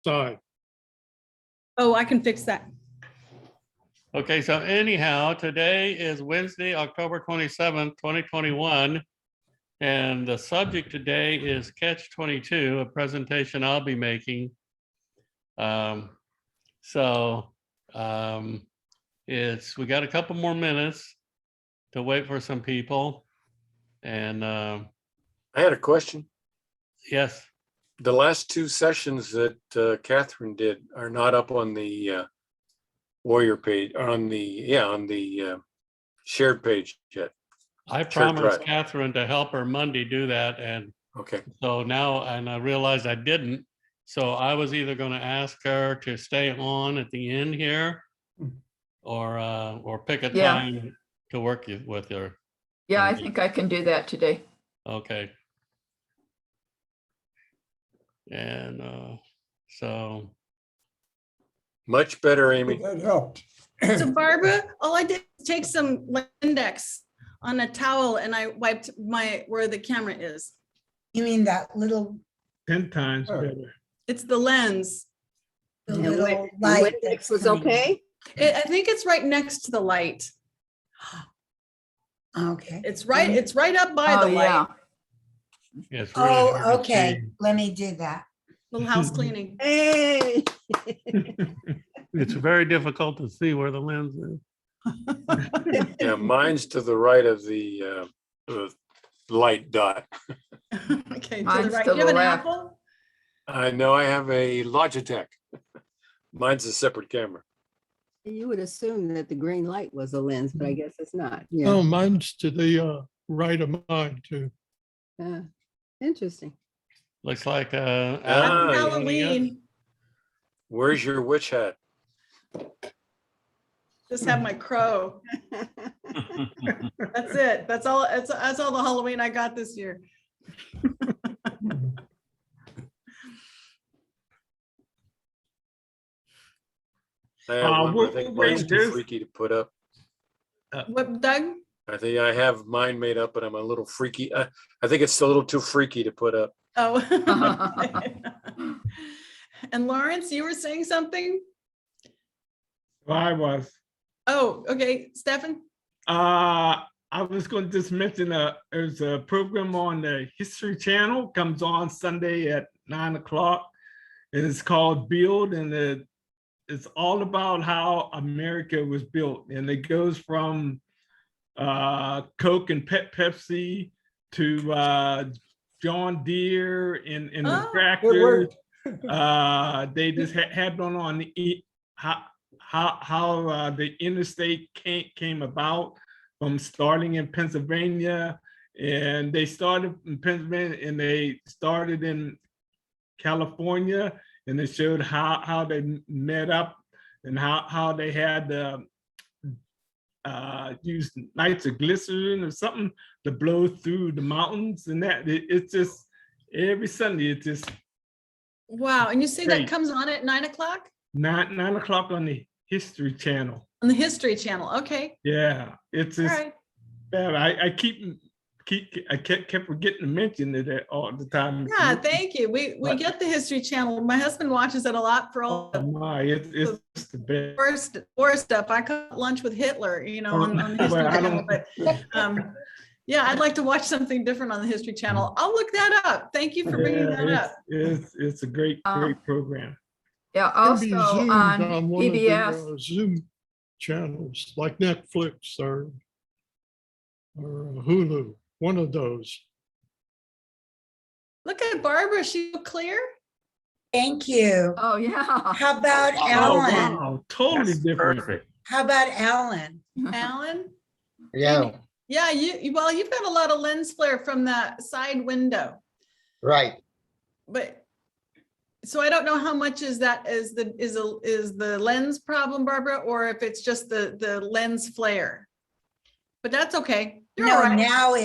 side. Oh, I can fix that. Okay, so anyhow, today is Wednesday, October 27th, 2021. And the subject today is Catch 22, a presentation I'll be making. We got a couple more minutes to wait for some people. And I had a question. yes, The last two sessions that Catherine did are not up on the Warrior page, on the shared page yet. I Sure, promised right. Catherine to help her Monday do that. And Okay, so now, and I realized I didn't. So I was either going to ask her to stay on at the end here or pick a Yeah. time to work with her. Yeah, I think I can do that today. Okay. And so, much better, Amy. That helped. So Barbara, all I did was take some Lindex on a towel and I wiped where the camera is. You mean that little, 10 times better. It's the lens. the And little light? Lindex that's was coming? okay? I think it's right next to the light. Okay. It's right up by Oh, the yeah. light. yeah, it's really hard Oh, to okay. see. Let me do that. Little house cleaning. Hey. It's very difficult to see where the lens is. Yeah, mine's to the right of the light dot. Okay, to the Mine's right. to You have the an left. apple? I know I have a Logitech. Mine's a separate camera. You would assume that the green light was a lens, but I guess it's not. Oh, Yeah. mine's to the right of mine too. Interesting. Looks like Ah, Happy yeah. Halloween. Where's your witch hat? Just have my crow. That's it. That's all the Halloween I got this year. I have one, I think what mine's is too this? freaky to put up. What, Doug? I think I have mine made up, but I'm a little freaky. I think it's a little too freaky to put up. Oh. And Lawrence, you were saying something? I was. Oh, okay. Stefan? I was going to just mention there's a program on the History Channel, comes on Sunday at 9 o'clock. And it's called Build, and it's all about how America was built. And it goes from Coke and Pepsi to John Deere and the Oh. tractors. They just had on how the interstate came about from starting in Pennsylvania, and they started in Pennsylvania and they started in California, and they showed how they met up and how they had to use nitroglycerin or something to blow through the mountains, and it's just every Sunday it's just Wow. And you say that Great. comes on at 9 o'clock 9 o'clock on the History Channel. on the History Channel? Okay. Yeah, it's All just right. bad. I kept forgetting to mention it all the time. Yeah, thank you. We What? get the History Channel. My husband watches it a lot for all Oh the my, it's the best. war stuff. I caught lunch with Hitler, on the History Well, I Channel, don't- but yeah, I'd like to watch something different on the History Channel. I'll look that up. Thank you for bringing that Yeah, up. it's a great program. Yeah, Can be also zoomed on one of the, PBS. Zoom channels like Netflix or Hulu, one of those. Look at Barbara. She's so clear. Thank you. Oh, yeah. How about Oh, Alan? wow, totally different. Perfect. How about Alan? Alan? Yeah, Yeah, well, you've got a lot of lens flare from that side window, right. but so I don't know how much is the lens problem, Barbara, or if it's just the lens flare. But that's okay. You're all No, right. now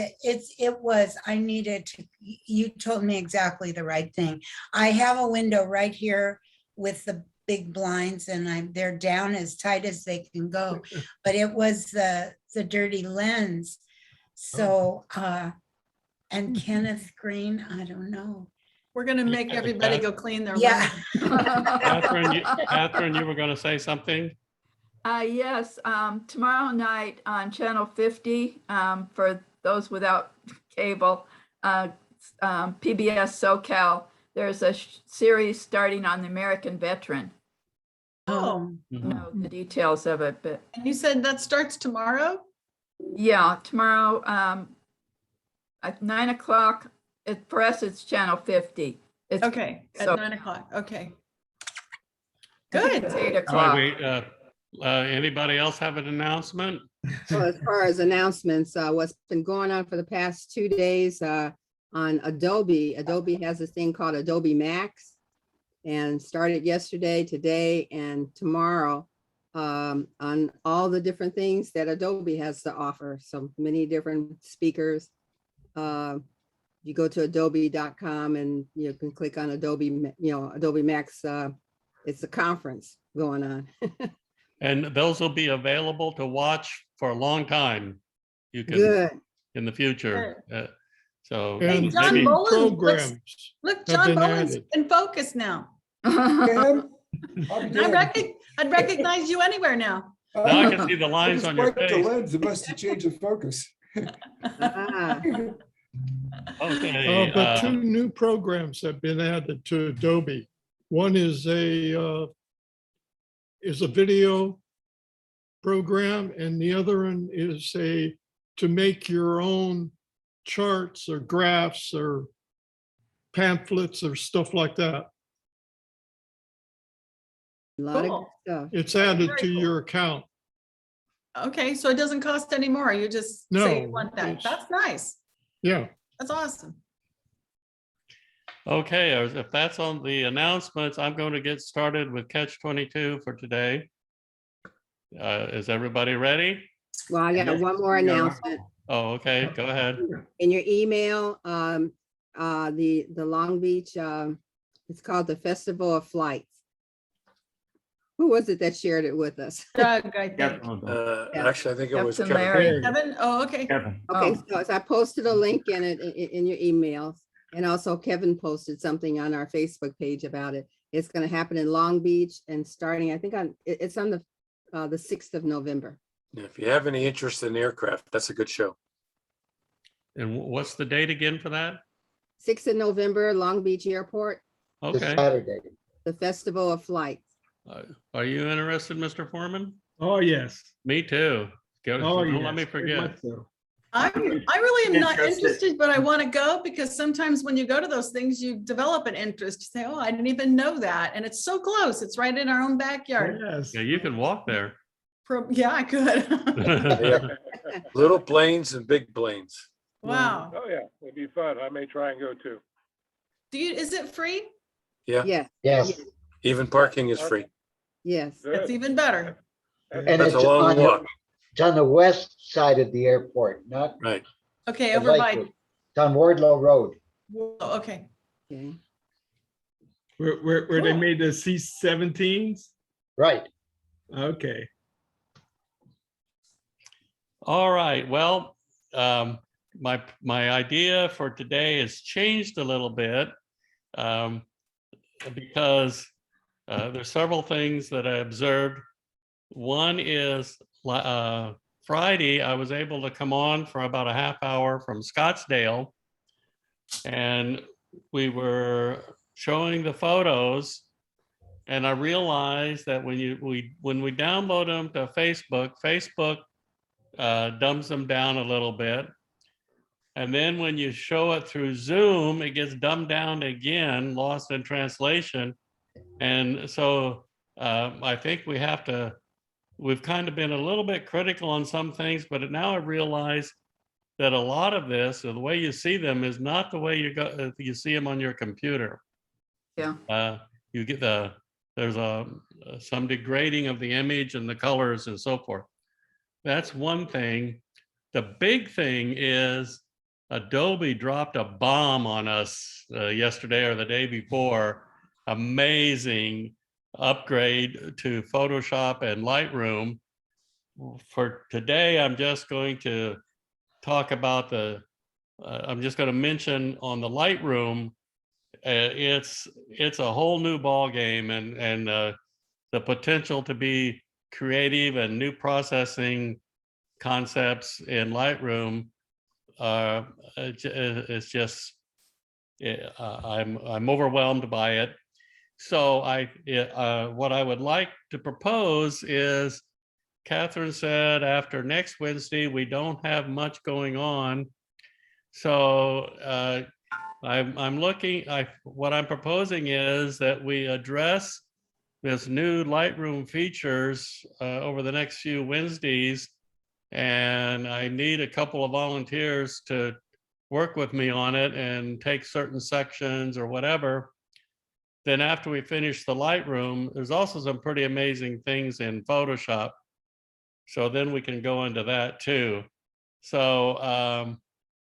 I needed to, you told me exactly the right thing. I have a window right here with the big blinds and they're down as tight as they can go, but it was the dirty lens. So, and Kenneth Green, I don't know. We're gonna make everybody go clean their. Yeah. lens. Catherine, you were going to say something? Yes, tomorrow night on Channel 50, for those without cable, PBS SoCal, there's a series starting on the American veteran. Oh, Know the details of it, but and you said that starts tomorrow? yeah, tomorrow, at 9 o'clock, for us, it's Channel 50. It's Okay, at So- 9 o'clock, okay. Good. Good. 8 All right, o'clock. anybody else have an announcement? So as far as announcements, what's been going on for the past 2 days on Adobe, Adobe has this thing called Adobe Max. And started yesterday, today, and tomorrow on all the different things that Adobe has to offer. So many different speakers. You go to adobe.com and you can click on Adobe, Adobe Max. It's a conference going on. And those will be available to watch for a long time. You can, Good. in the future. So Hey, And John maybe, new Boland looks- programs. Look, have John been Boland's added. in focus now. I'd I'd recognize you anywhere now. now I can see the lines on your The face. lens, it must have changed the focus. Ah, Okay, But two new programs have been added to Adobe. One is a video program, and the other one is to make your own charts or graphs or pamphlets or stuff like that. a lot of Cool. good stuff. It's added Very to cool. your account. Okay, so it doesn't cost any more. You just say you No, want that. it's- That's nice. Yeah. That's awesome. okay, if that's on the announcements, I'm going to get started with Catch 22 for today. Is everybody ready? Well, I got one more announcement. Oh, okay, go ahead. In your email, the Long Beach, it's called the Festival of Flights. Who was it that shared it with us? Doug, I think. Actually, I think it was Captain Kevin. Larry. Kevin, oh, okay. Okay, Oh. so I posted a link in it in your emails. And also Kevin posted something on our Facebook page about it. It's gonna happen in Long Beach and starting, I think it's on the 6th of November. If you have any interest in aircraft, that's a good show. And what's the date again for that? 6th of November, Long Beach Airport, Okay. the Festival of Flights. Are you interested, Mr. Foreman? Oh, yes. Me too. Oh, Don't yes. let me very forget. much so. I really am not interested, but I want to go because sometimes when you go to those things, you develop an interest. You say, oh, I didn't even know that. And it's so close. It's right in our own backyard. Yes. Yeah, you can walk there. Yeah, I could. Little planes and big planes. Wow. Oh, yeah, it'd be fun. I may try and go too. Is it free? Yeah, Yes, Yes, even parking is free. yes. It's Good. even better. and That's it's a long on the, walk, it's on the west side of the airport, not right? Okay, the over by, Lakewood. It's on Wardlow Road. oh, okay. Okay. Where they Cool. made the C-17s? Right. Okay. All right, well, my idea for today has changed a little bit because there's several things that I observed. One is Friday, I was able to come on for about a half hour from Scottsdale, and we were showing the photos, and I realized that when we download them to Facebook dumbs them down a little bit. And then when you show it through Zoom, it gets dumbed down again, lost in translation. And so I think we've kind of been a little bit critical on some things, but now I realize that a lot of this, or the way you see them, is not the way you see them on your computer. Yeah. You get there's some degrading of the image and the colors and so forth. That's one thing. The big thing is Adobe dropped a bomb on us yesterday or the day before. Amazing upgrade to Photoshop and Lightroom. For today, I'm just going to talk about I'm just going to mention on the Lightroom, it's a whole new ball game, and the potential to be creative and new processing concepts in Lightroom it's just I'm overwhelmed by it. So what I would like to propose is, Catherine said after next Wednesday we don't have much going on, so I'm looking. What I'm proposing is that we address this new Lightroom features over the next few Wednesdays, and I need a couple of volunteers to work with me on it and take certain sections or whatever. Then after we finish the Lightroom, there's also some pretty amazing things in Photoshop. So then we can go into that too. So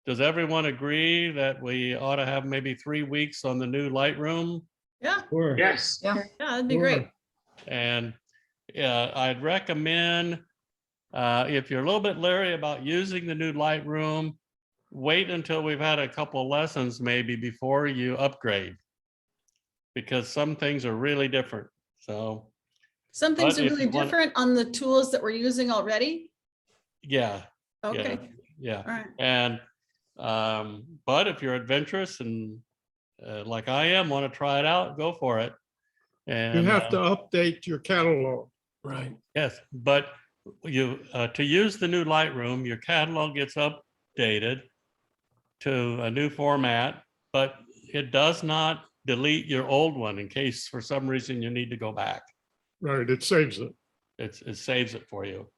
does everyone agree that we ought to have maybe 3 weeks on the new Lightroom? Yeah, Sure. Yes. yeah, that'd be great. And I'd recommend, if you're a little bit leery about using the new Lightroom, wait until we've had a couple of lessons maybe before you upgrade, because some things are really different. So Some things But are if really you wanna- different on the tools that we're using already. yeah, Okay, yeah. all right. And but if you're adventurous and like I am, want to try it out, go for it. You And have to update your catalog. Right. yes, but you to use the new Lightroom, your catalog gets updated to a new format, but it does not delete your old one in case for some reason you need to go back. Right, it saves it. It saves it for you.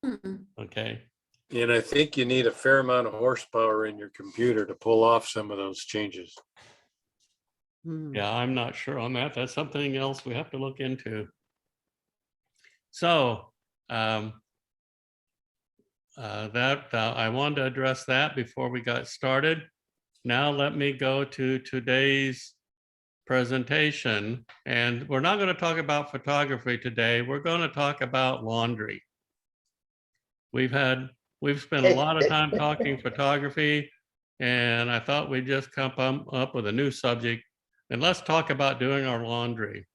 Mhm. Okay. And I think you need a fair amount of horsepower in your computer to pull off some of those changes. Hmm. Yeah, I'm not sure on that. That's something else we have to look into. So I wanted to address that before we got started. Now let me go to today's presentation. And we're not going to talk about photography today. We're going to talk about laundry. We've spent a lot of time talking photography, and I thought we'd just come up with a new subject, and let's talk about doing our laundry.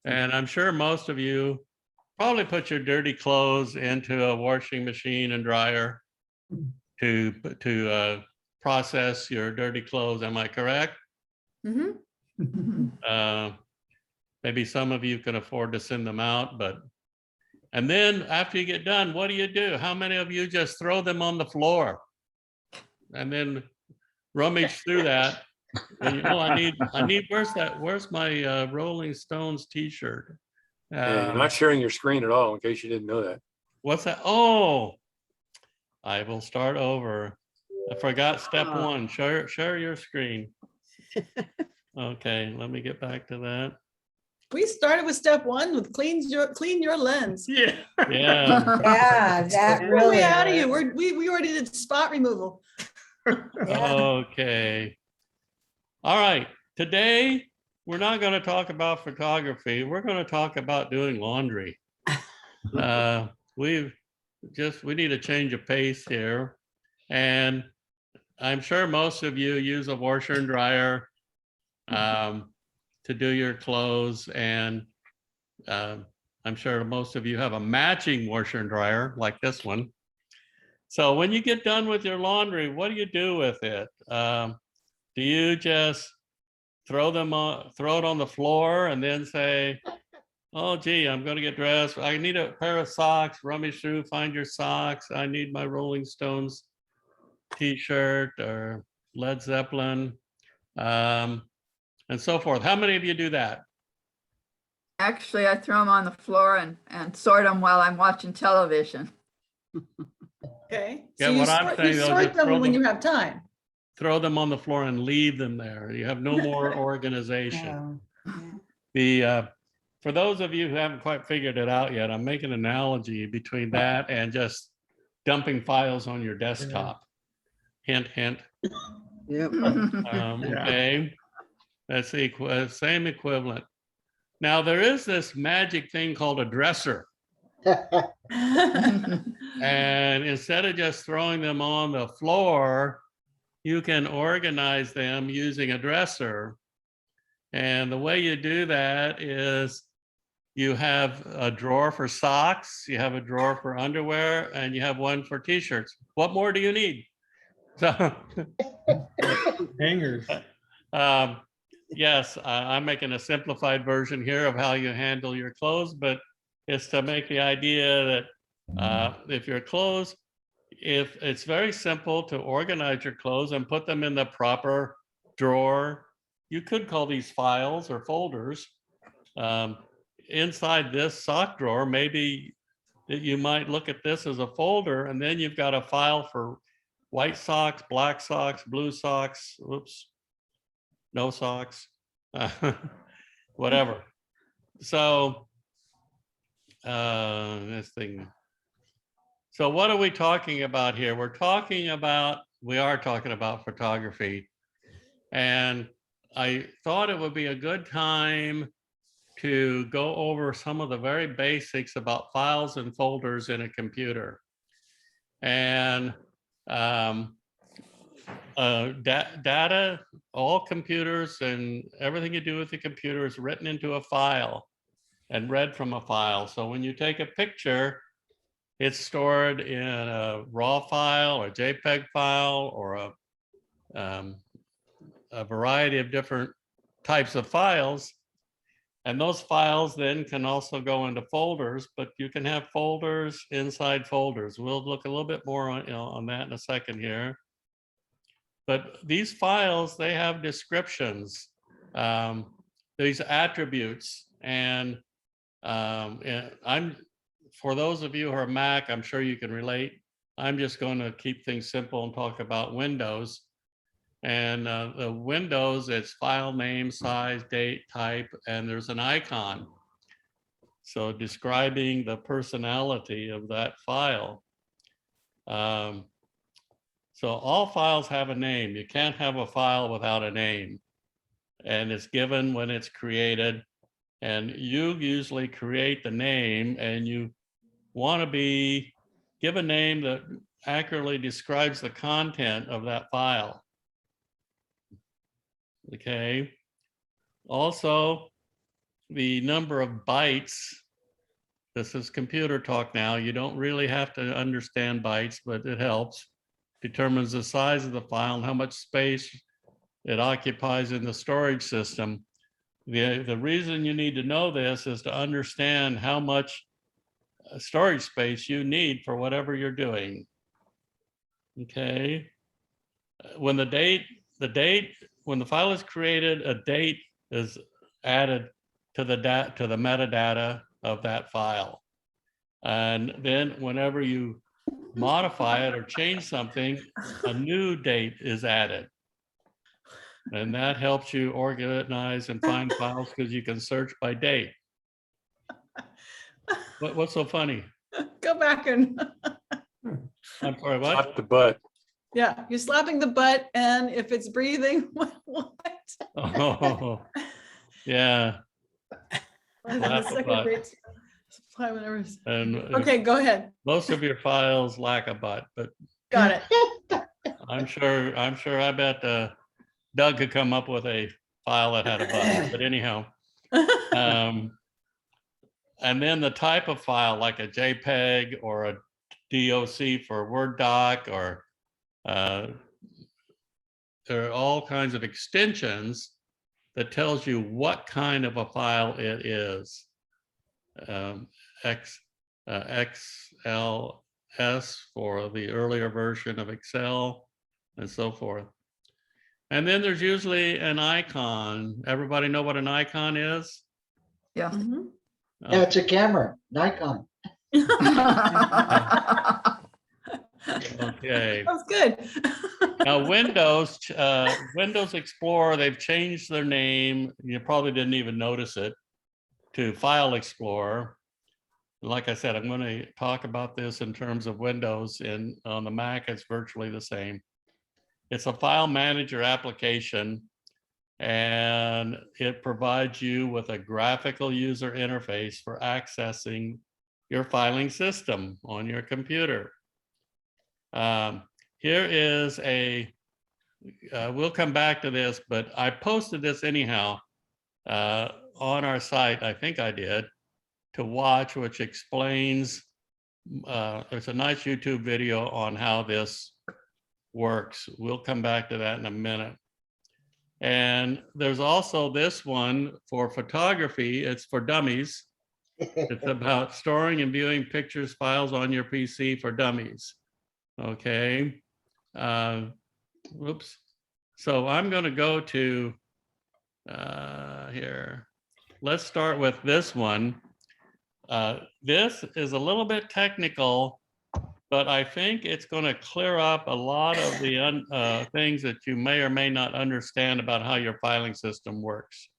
And I'm sure most of you probably put your dirty clothes into a washing machine and dryer to process your dirty clothes. Am I correct? Mhm. Maybe some of you can afford to send them out, and then after you get done, what do? How many of you just throw them on the floor and then rummage through that? And, I need, where's my Rolling Stones t-shirt? Yeah, you're not sharing your screen at all, in case you didn't know that. What's that? Oh, I will start over. I forgot step one. Share your screen. Okay, let me get back to that. We started with step one with clean your lens. Yeah. Yeah. Yeah, that We're really. way out of you. We already did spot removal. Yeah. Okay. All right. Today, we're not going to talk about photography. We're going to talk about doing laundry. We need a change of pace here. And I'm sure most of you use a washer and dryer to do your clothes. And I'm sure most of you have a matching washer and dryer like this one. So when you get done with your laundry, what do you do with it? Do you just throw it on the floor and then say, oh, gee, I'm going to get dressed. I need a pair of socks. Rummage through, find your socks. I need my Rolling Stones t-shirt or Led Zeppelin, and so forth. How many of you do that? Actually, I throw them on the floor and sort them while I'm watching television. Okay. Yeah, So you what I'm sort- saying, you though, sort just throw them when them- you have time. Throw them on the floor and leave them there. You have no more organization. Yeah. For those of you who haven't quite figured it out yet, I'm making an analogy between that and just dumping files on your desktop. Hint, hint. Yep. Yeah. Okay, that's the same equivalent. Now, there is this magic thing called a dresser. And instead of just throwing them on the floor, you can organize them using a dresser. And the way you do that is you have a drawer for socks, you have a drawer for underwear, and you have one for t-shirts. What more do you need? So, Hangers. yes, I'm making a simplified version here of how you handle your clothes, but it's to make the idea that if your clothes, if it's very simple to organize your clothes and put them in the proper drawer. You could call these files or folders. Inside this sock drawer, maybe that you might look at this as a folder, and then you've got a file for white socks, black socks, blue socks, whoops, no socks, whatever. So this thing. So what are we talking about here? We are talking about photography. And I thought it would be a good time to go over some of the very basics about files and folders in a computer. And data, all computers and everything you do with the computer is written into a file and read from a file. So when you take a picture, it's stored in a RAW file or JPEG file or a variety of different types of files. And those files then can also go into folders, but you can have folders inside folders. We'll look a little bit more on that in a second here. But these files, they have descriptions, these attributes, and for those of you who are Mac, I'm sure you can relate. I'm just going to keep things simple and talk about Windows. And the Windows, it's file name, size, date, type, and there's an icon. So describing the personality of that file. So all files have a name. You can't have a file without a name. And it's given when it's created. And you usually create the name, and you want to give a name that accurately describes the content of that file. Okay. Also, the number of bytes. This is computer talk now. You don't really have to understand bytes, but it helps. Determines the size of the file and how much space it occupies in the storage system. The reason you need to know this is to understand how much storage space you need for whatever you're doing. Okay. When when the file is created, a date is added to the metadata of that file. And then whenever you modify it or change something, a new date is added. And that helps you organize and find files because you can search by date. What's so funny? Go back and, I'm sorry, what? Slap the butt. yeah, you're slapping the butt, and if it's breathing, what? Oh, yeah. The Slap the second butt. grade supply whenever- And Okay, go ahead. most of your files lack a butt, but Got it. I'm sure I bet Doug could come up with a file that had a butt, but anyhow. And then the type of file, like a JPEG or a DOC for a Word doc, or there are all kinds of extensions that tells you what kind of a file it is. XLS for the earlier version of Excel, and so forth. And then there's usually an icon. Everybody know what an icon is? Yeah. Mhm. Yeah, it's a camera, Nikon. Okay. That was good. Now Windows Explorer, they've changed their name. You probably didn't even notice it, to File Explorer. Like I said, I'm going to talk about this in terms of Windows, and on the Mac, it's virtually the same. It's a file manager application, and it provides you with a graphical user interface for accessing your filing system on your computer. Here is we'll come back to this, but I posted this anyhow. on our site, I think I did, to watch, which explains, there's a nice YouTube video on how this works. We'll come back to that in a minute. And there's also this one for photography. It's for dummies. It's about storing and viewing pictures, files on your PC for dummies. Okay. Whoops. So I'm going to go to here. Let's start with this one. This is a little bit technical, but I think it's going to clear up a lot of the things that you may or may not understand about how your filing system works.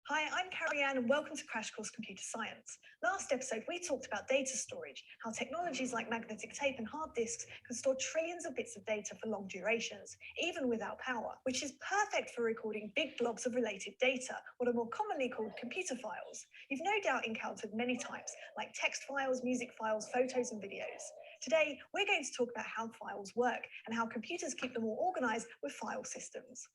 Hi, I'm Carrie Ann and welcome to Crash Course Computer Science. Last episode, we talked about data storage, how technologies like magnetic tape and hard disks can store trillions of bits of data for long durations, even without power, which is perfect for recording big blobs of related data, what are more commonly called computer files. You've no doubt encountered many types, like text files, music files, photos, and videos. Today, we're going to talk about how files work and how computers keep them all organized with file systems.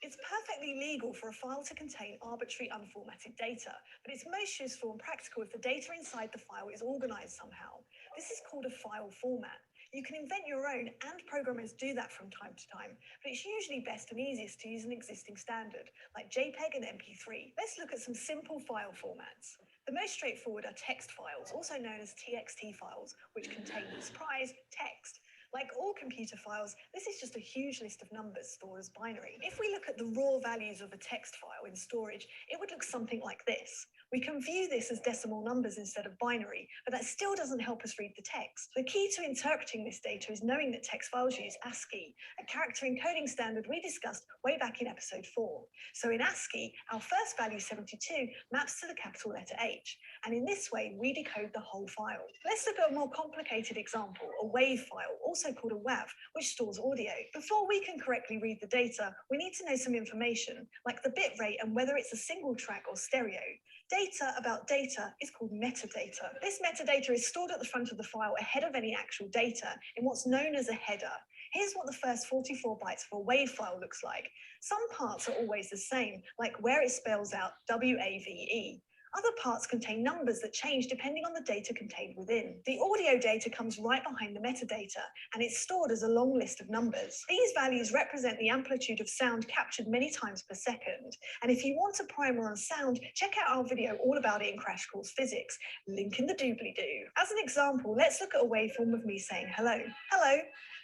It's perfectly legal for a file to contain arbitrary unformatted data, but it's most useful and practical if the data inside the file is organized somehow. This is called a file format. You can invent your own, and programmers do that from time to time, but it's usually best and easiest to use an existing standard, like JPEG and MP3. Let's look at some simple file formats. The most straightforward are text files, also known as TXT files, which contain, surprise, text. Like all computer files, this is just a huge list of numbers stored as binary. If we look at the raw values of a text file in storage, it would look something like this. We can view this as decimal numbers instead of binary, but that still doesn't help us read the text. The key to interpreting this data is knowing that text files use ASCII, a character encoding standard we discussed way back in episode 4. So in ASCII, our first value 72 maps to the capital letter H, and in this way, we decode the whole file. Let's look at a more complicated example, a WAV file, also called a WAV, which stores audio. Before we can correctly read the data, we need to know some information, like the bit rate and whether it's a single track or stereo. Data about data is called metadata. This metadata is stored at the front of the file ahead of any actual data in what's known as a header. Here's what the first 44 bytes of a WAV file looks like. Some parts are always the same, like where it spells out WAVE. Other parts contain numbers that change depending on the data contained within. The audio data comes right behind the metadata, and it's stored as a long list of numbers. These values represent the amplitude of sound captured many times per second. And if you want a primer on sound, check out our video all about it in Crash Course Physics. Link in the doobly-doo. As an example, let's look at a waveform of me saying hello. Hello.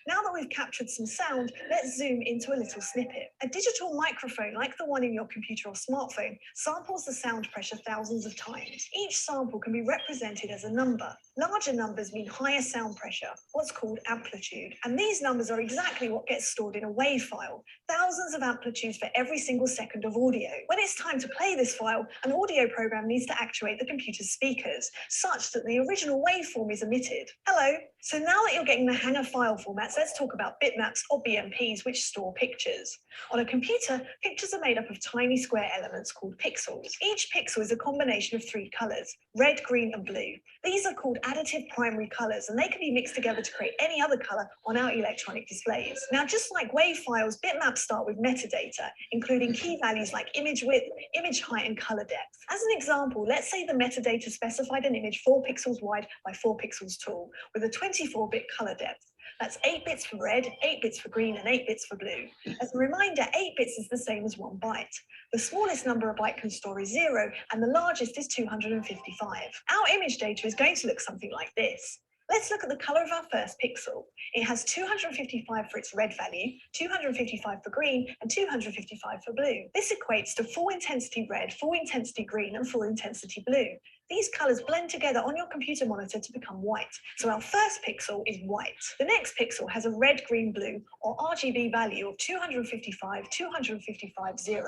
Now that we've captured some sound, let's zoom into a little snippet. A digital microphone, like the one in your computer or smartphone, samples the sound pressure thousands of times. Each sample can be represented as a number. Larger numbers mean higher sound pressure, what's called amplitude. And these numbers are exactly what gets stored in a WAV file. Thousands of amplitudes for every single second of audio. When it's time to play this file, an audio program needs to actuate the computer's speakers, such that the original waveform is emitted. Hello. So now that you're getting the hang of file formats, let's talk about bitmaps or BMPs, which store pictures. On a computer, pictures are made up of tiny square elements called pixels. Each pixel is a combination of 3 colors, red, green, and blue. These are called additive primary colors, and they can be mixed together to create any other color on our electronic displays. Now, just like WAV files, bitmaps start with metadata, including key values like image width, image height, and color depth. As an example, let's say the metadata specified an image 4 pixels wide by 4 pixels tall, with a 24-bit color depth. That's 8 bits for red, 8 bits for green, and 8 bits for blue. As a reminder, 8 bits is the same as 1 byte. The smallest number a byte can store is 0, and the largest is 255. Our image data is going to look something like this. Let's look at the color of our first pixel. It has 255 for its red value, 255 for green, and 255 for blue. This equates to full intensity red, full intensity green, and full intensity blue. These colors blend together on your computer monitor to become white. So our first pixel is white. The next pixel has a red, green, blue, or RGB value of 255, 255, 0.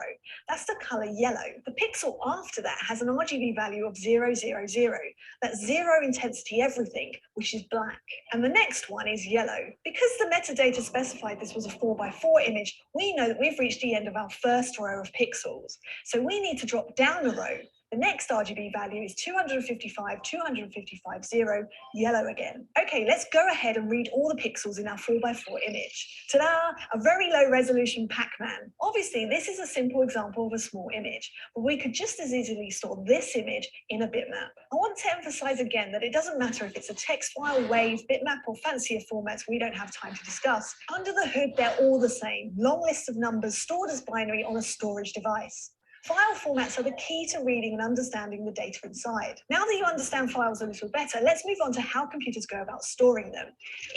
That's the color yellow. The pixel after that has an RGB value of 0, 0, 0. That's 0 intensity everything, which is black. And the next one is yellow. Because the metadata specified this was a 4x4 image, we know that we've reached the end of our first row of pixels. So we need to drop down the row The next RGB value is 255, 255, 0, yellow again. Okay, let's go ahead and read all the pixels in our 4x4 image. Ta-da! A very low resolution Pac-Man. Obviously, this is a simple example of a small image, but we could just as easily store this image in a bitmap. I want to emphasize again that it doesn't matter if it's a text file, WAV, bitmap, or fancier formats we don't have time to discuss. Under the hood, they're all the same. Long lists of numbers stored as binary on a storage device. File formats are the key to reading and understanding the data inside. Now that you understand files a little better, let's move on to how computers go about storing them.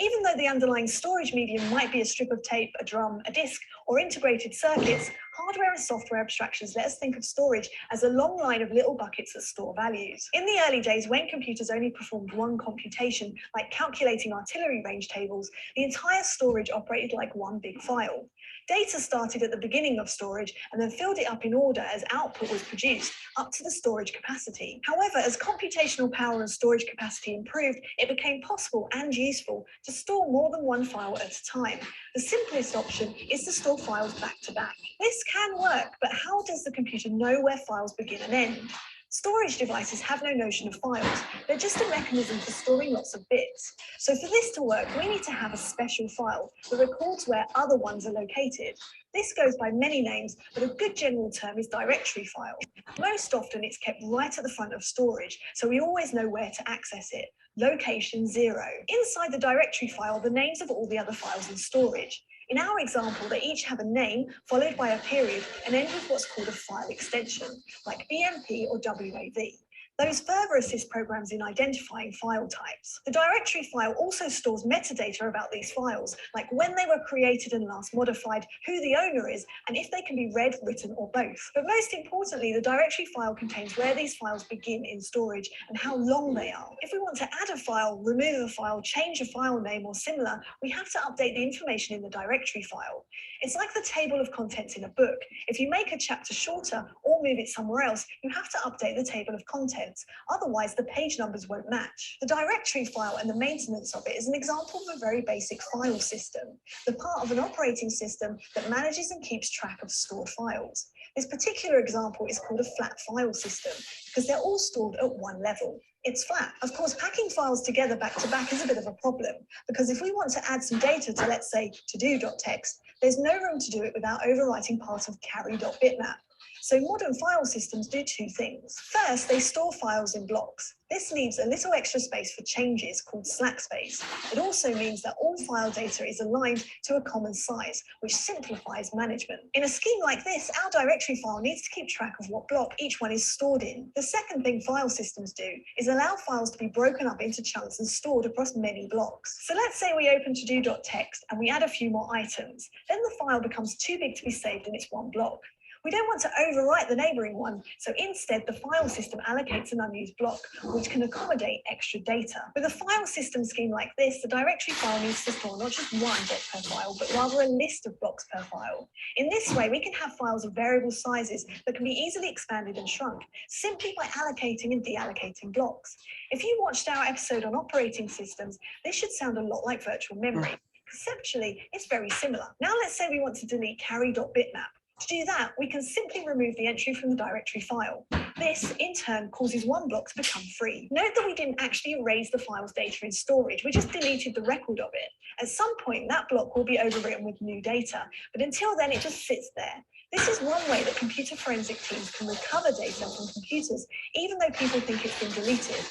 Even though the underlying storage medium might be a strip of tape, a drum, a disk, or integrated circuits, hardware and software abstractions let us think of storage as a long line of little buckets that store values. In the early days, when computers only performed one computation, like calculating artillery range tables, the entire storage operated like one big file. Data started at the beginning of storage and then filled it up in order as output was produced, up to the storage capacity. However, as computational power and storage capacity improved, it became possible and useful to store more than one file at a time. The simplest option is to store files back to back. This can work, but how does the computer know where files begin and end? Storage devices have no notion of files. They're just a mechanism for storing lots of bits. So for this to work, we need to have a special file that records where other ones are located. This goes by many names, but a good general term is directory file. Most often it's kept right at the front of storage, so we always know where to access it. Location 0. Inside the directory file, the names of all the other files in storage. In our example, they each have a name followed by a period and end with what's called a file extension, like BMP or WAV. Those further assist programs in identifying file types. The directory file also stores metadata about these files, like when they were created and last modified, who the owner is, and if they can be read, written, or both. But most importantly, the directory file contains where these files begin in storage and how long they are. If we want to add a file, remove a file, change a file name, or similar, we have to update the information in the directory file. It's like the table of contents in a book. If you make a chapter shorter or move it somewhere else, you have to update the table of contents. Otherwise, the page numbers won't match. The directory file and the maintenance of it is an example of a very basic file system, the part of an operating system that manages and keeps track of stored files. This particular example is called a flat file system because they're all stored at one level. It's flat. Of course, packing files together back to back is a bit of a problem because if we want to add some data to, let's say, to-do.txt, there's no room to do it without overwriting part of carry.bitmap. So modern file systems do two things. First, they store files in blocks. This leaves a little extra space for changes called slack space. It also means that all file data is aligned to a common size, which simplifies management. In a scheme like this, our directory file needs to keep track of what block each one is stored in. The second thing file systems do is allow files to be broken up into chunks and stored across many blocks. So let's say we open to-do.txt and we add a few more items. Then the file becomes too big to be saved in its one block. We don't want to overwrite the neighboring one, so instead the file system allocates an unused block, which can accommodate extra data. With a file system scheme like this, the directory file needs to store not just one block per file, but rather a list of blocks per file. In this way, we can have files of variable sizes that can be easily expanded and shrunk, simply by allocating and deallocating blocks. If you watched our episode on operating systems, this should sound a lot like virtual memory. Conceptually, it's very similar. Now let's say we want to delete carry.bitmap. To do that, we can simply remove the entry from the directory file. This, in turn, causes one block to become free. Note that we didn't actually erase the file's data in storage, we just deleted the record of it. At some point, that block will be overwritten with new data, but until then, it just sits there. This is one way that computer forensic teams can recover data from computers, even though people think it's been deleted.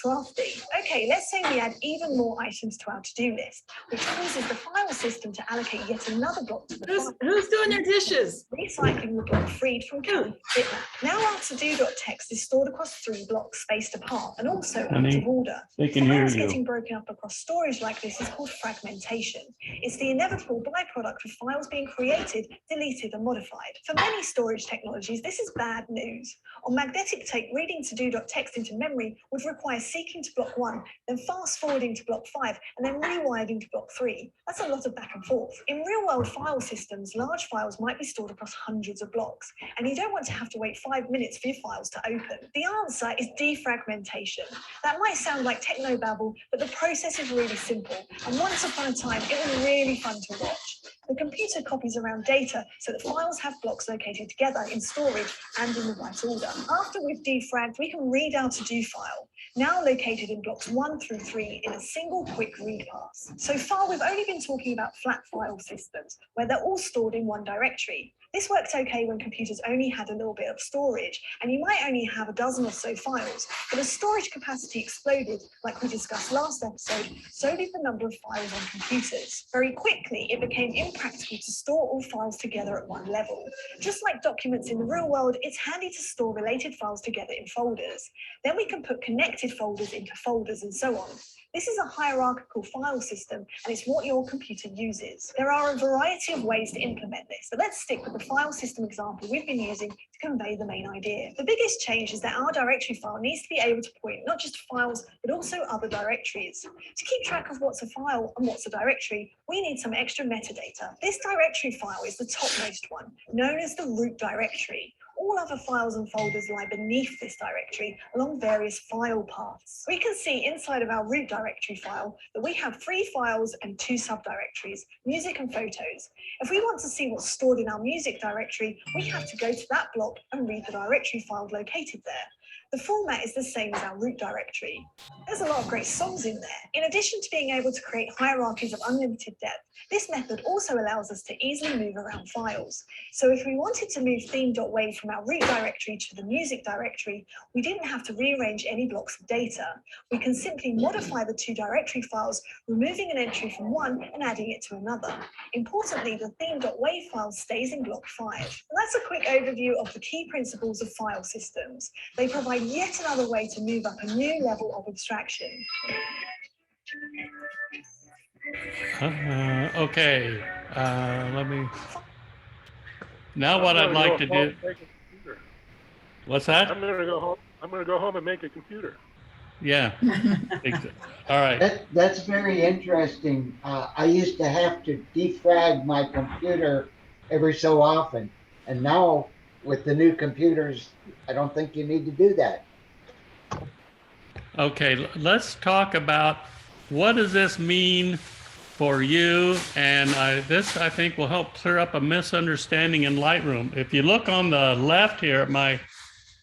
Crafty. Okay, let's say we add even more items to our to-do list, which causes the file system to allocate yet another block to the file. Who's doing their dishes? Recycling the block freed from carry bitmap. Now our to-do.txt is stored across 3 blocks spaced apart and also out of order. They can hear Files you. getting broken up across storage like this is called fragmentation. It's the inevitable byproduct of files being created, deleted, and modified. For many storage technologies, this is bad news. On magnetic tape, reading to-do.txt into memory would require seeking to block 1, then fast forwarding to block 5, and then rewiring to block 3. That's a lot of back and forth. In real-world file systems, large files might be stored across hundreds of blocks, and you don't want to have to wait 5 minutes for your files to open. The answer is defragmentation. That might sound like technobabble, but the process is really simple, and once upon a time, it was really fun to watch. The computer copies around data so that files have blocks located together in storage and in the right order. After we've defragged, we can read our to-do file, now located in blocks 1 through 3 in a single quick read pass. So far, we've only been talking about flat file systems, where they're all stored in one directory. This worked okay when computers only had a little bit of storage, and you might only have a dozen or so files, but as storage capacity exploded, like we discussed last episode, so did the number of files on computers. Very quickly, it became impractical to store all files together at one level. Just like documents in the real world, it's handy to store related files together in folders. Then we can put connected folders into folders and so on. This is a hierarchical file system, and it's what your computer uses. There are a variety of ways to implement this, but let's stick with the file system example we've been using to convey the main idea. The biggest change is that our directory file needs to be able to point not just to files, but also other directories. To keep track of what's a file and what's a directory, we need some extra metadata. This directory file is the topmost one, known as the root directory. All other files and folders lie beneath this directory along various file paths. We can see inside of our root directory file that we have 3 files and 2 subdirectories, music and photos. If we want to see what's stored in our music directory, we have to go to that block and read the directory file located there. The format is the same as our root directory. There's a lot of great songs in there. In addition to being able to create hierarchies of unlimited depth, this method also allows us to easily move around files. So if we wanted to move theme.wave from our root directory to the music directory, we didn't have to rearrange any blocks of data. We can simply modify the 2 directory files, removing an entry from one and adding it to another. Importantly, the theme.wave file stays in block 5. And that's a quick overview of the key principles of file systems. They provide yet another way to move up a new level of abstraction. Okay, let me. Now what I'd like to do. What's that? I'm gonna go home. I'm gonna go home and make a computer. Yeah. All right. That's very interesting. I used to have to defrag my computer every so often. And now with the new computers, I don't think you need to do that. Okay, let's talk about what does this mean for you? And this, I think, will help clear up a misunderstanding in Lightroom. If you look on the left here at my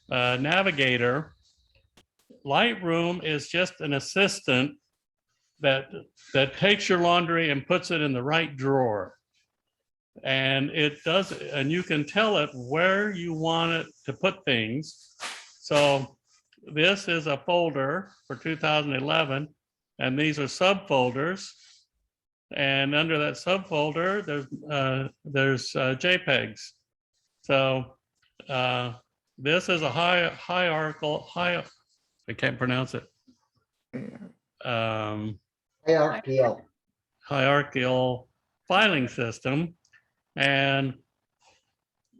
navigator, Lightroom is just an assistant that takes your laundry and puts it in the right drawer. And it does, and you can tell it where you want it to put things. So this is a folder for 2011, and these are subfolders. And under that subfolder, there's JPEGs. So this is a hierarchical, I can't pronounce it. Hierarchical filing system. And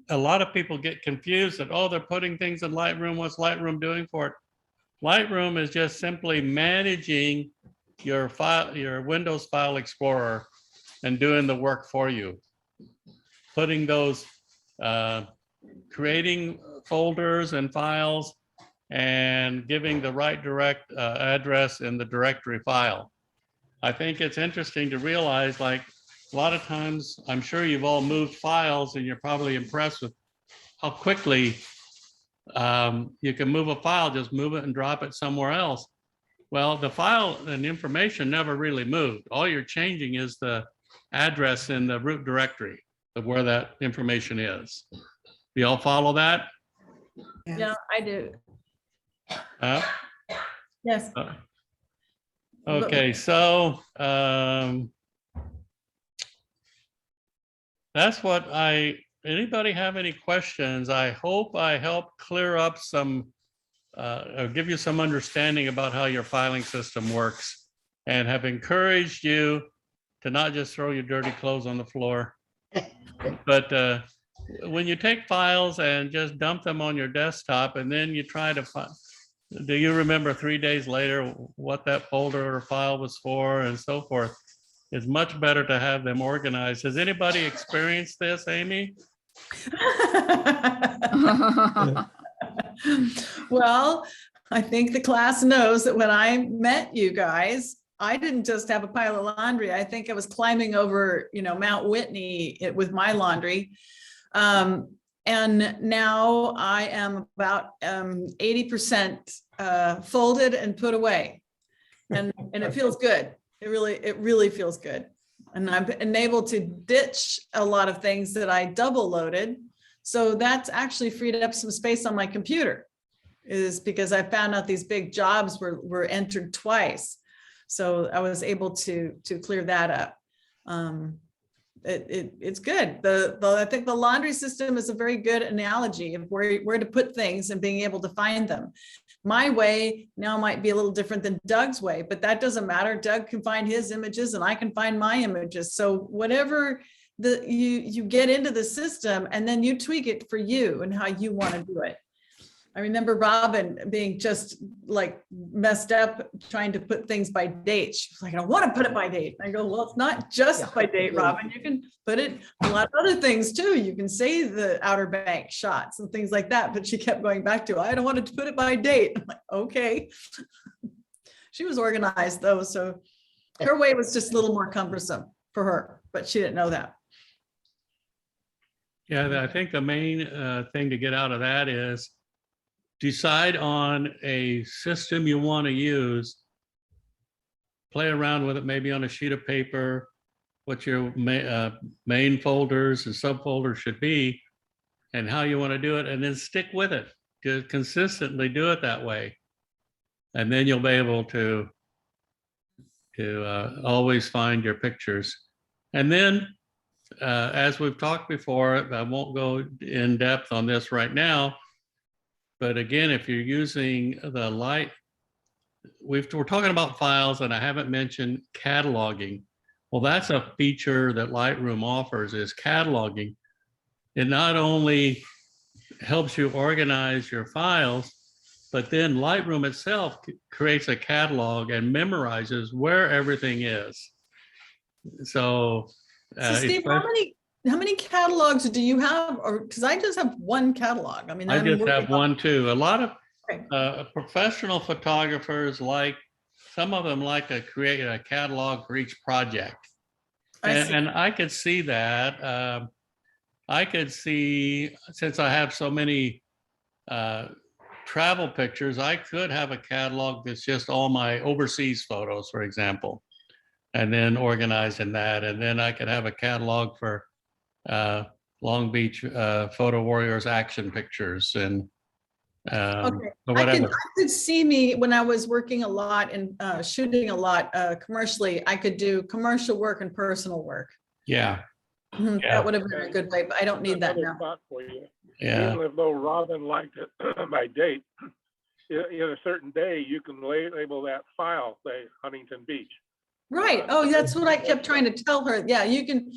a lot of people get confused that, oh, they're putting things in Lightroom. What's Lightroom doing for it? Lightroom is just simply managing your file, your Windows File Explorer, and doing the work for you. Putting those, creating folders and files and giving the right direct address in the directory file. I think it's interesting to realize, like, a lot of times, I'm sure you've all moved files and you're probably impressed with how quickly you can move a file, just move it and drop it somewhere else. Well, the file and information never really moved. All you're changing is the address in the root directory of where that information is. Do you all follow that? Yeah, I do. Yes. Okay, so that's what anybody have any questions? I hope I helped clear up some, or give you some understanding about how your filing system works, and have encouraged you to not just throw your dirty clothes on the floor, but when you take files and just dump them on your desktop, and then you try to find, do you remember 3 days later what that folder or file was for and so forth? It's much better to have them organized. Has anybody experienced this, Amy? Well, I think the class knows that when I met you guys, I didn't just have a pile of laundry. I think I was climbing over, Mount Whitney with my laundry. And now I am about 80% folded and put away. And it feels good. It really feels good. And I've been able to ditch a lot of things that I double loaded. So that's actually freed up some space on my computer, is because I found out these big jobs were entered twice. So I was able to clear that up. It's good. I think the laundry system is a very good analogy of where to put things and being able to find them. My way now might be a little different than Doug's way, but that doesn't matter. Doug can find his images and I can find my images. So whatever you get into the system, and then you tweak it for you and how you want to do it. I remember Robin being just like messed up trying to put things by date. She was like, I don't want to put it by date. I go, well, it's not just by date, Robin. You can put it a lot of other things too. You can say the Outer Bank shots and things like that. But she kept going back to, I don't want to put it by date. I'm like, okay. She was organized though. So her way was just a little more cumbersome for her, but she didn't know that. Yeah, I think the main thing to get out of that is decide on a system you want to use, play around with it, maybe on a sheet of paper, what your main folders and subfolders should be, and how you want to do it, and then stick with it. Just consistently do it that way. And then you'll be able to always find your pictures. And then, as we've talked before, I won't go in depth on this right now, but again, if you're using the Light, we're talking about files, and I haven't mentioned cataloging. Well, that's a feature that Lightroom offers, is cataloging. It not only helps you organize your files, but then Lightroom itself creates a catalog and memorizes where everything is. So, Steve, how many catalogs do you have? Or because I just have one catalog. I mean, I I'm just working have one too. A lot of Okay. professional photographers some of them like to create a catalog for each project. I see. And I could see that. I could see, since I have so many travel pictures, I could have a catalog that's just all my overseas photos, for example, and then organize in that. And then I could have a catalog for Long Beach Photo Warriors action pictures and Okay. or I whatever. could see me when I was working a lot and shooting a lot commercially. I could do commercial work and personal work. Yeah, Mhm, Yeah. That would have been a good way, but I don't need that Another now. thought for you. yeah. Even though Robin liked it by date, in a certain day, you can label that file, say Huntington Beach. Right. Oh, that's what I kept trying to tell her. Yeah, you can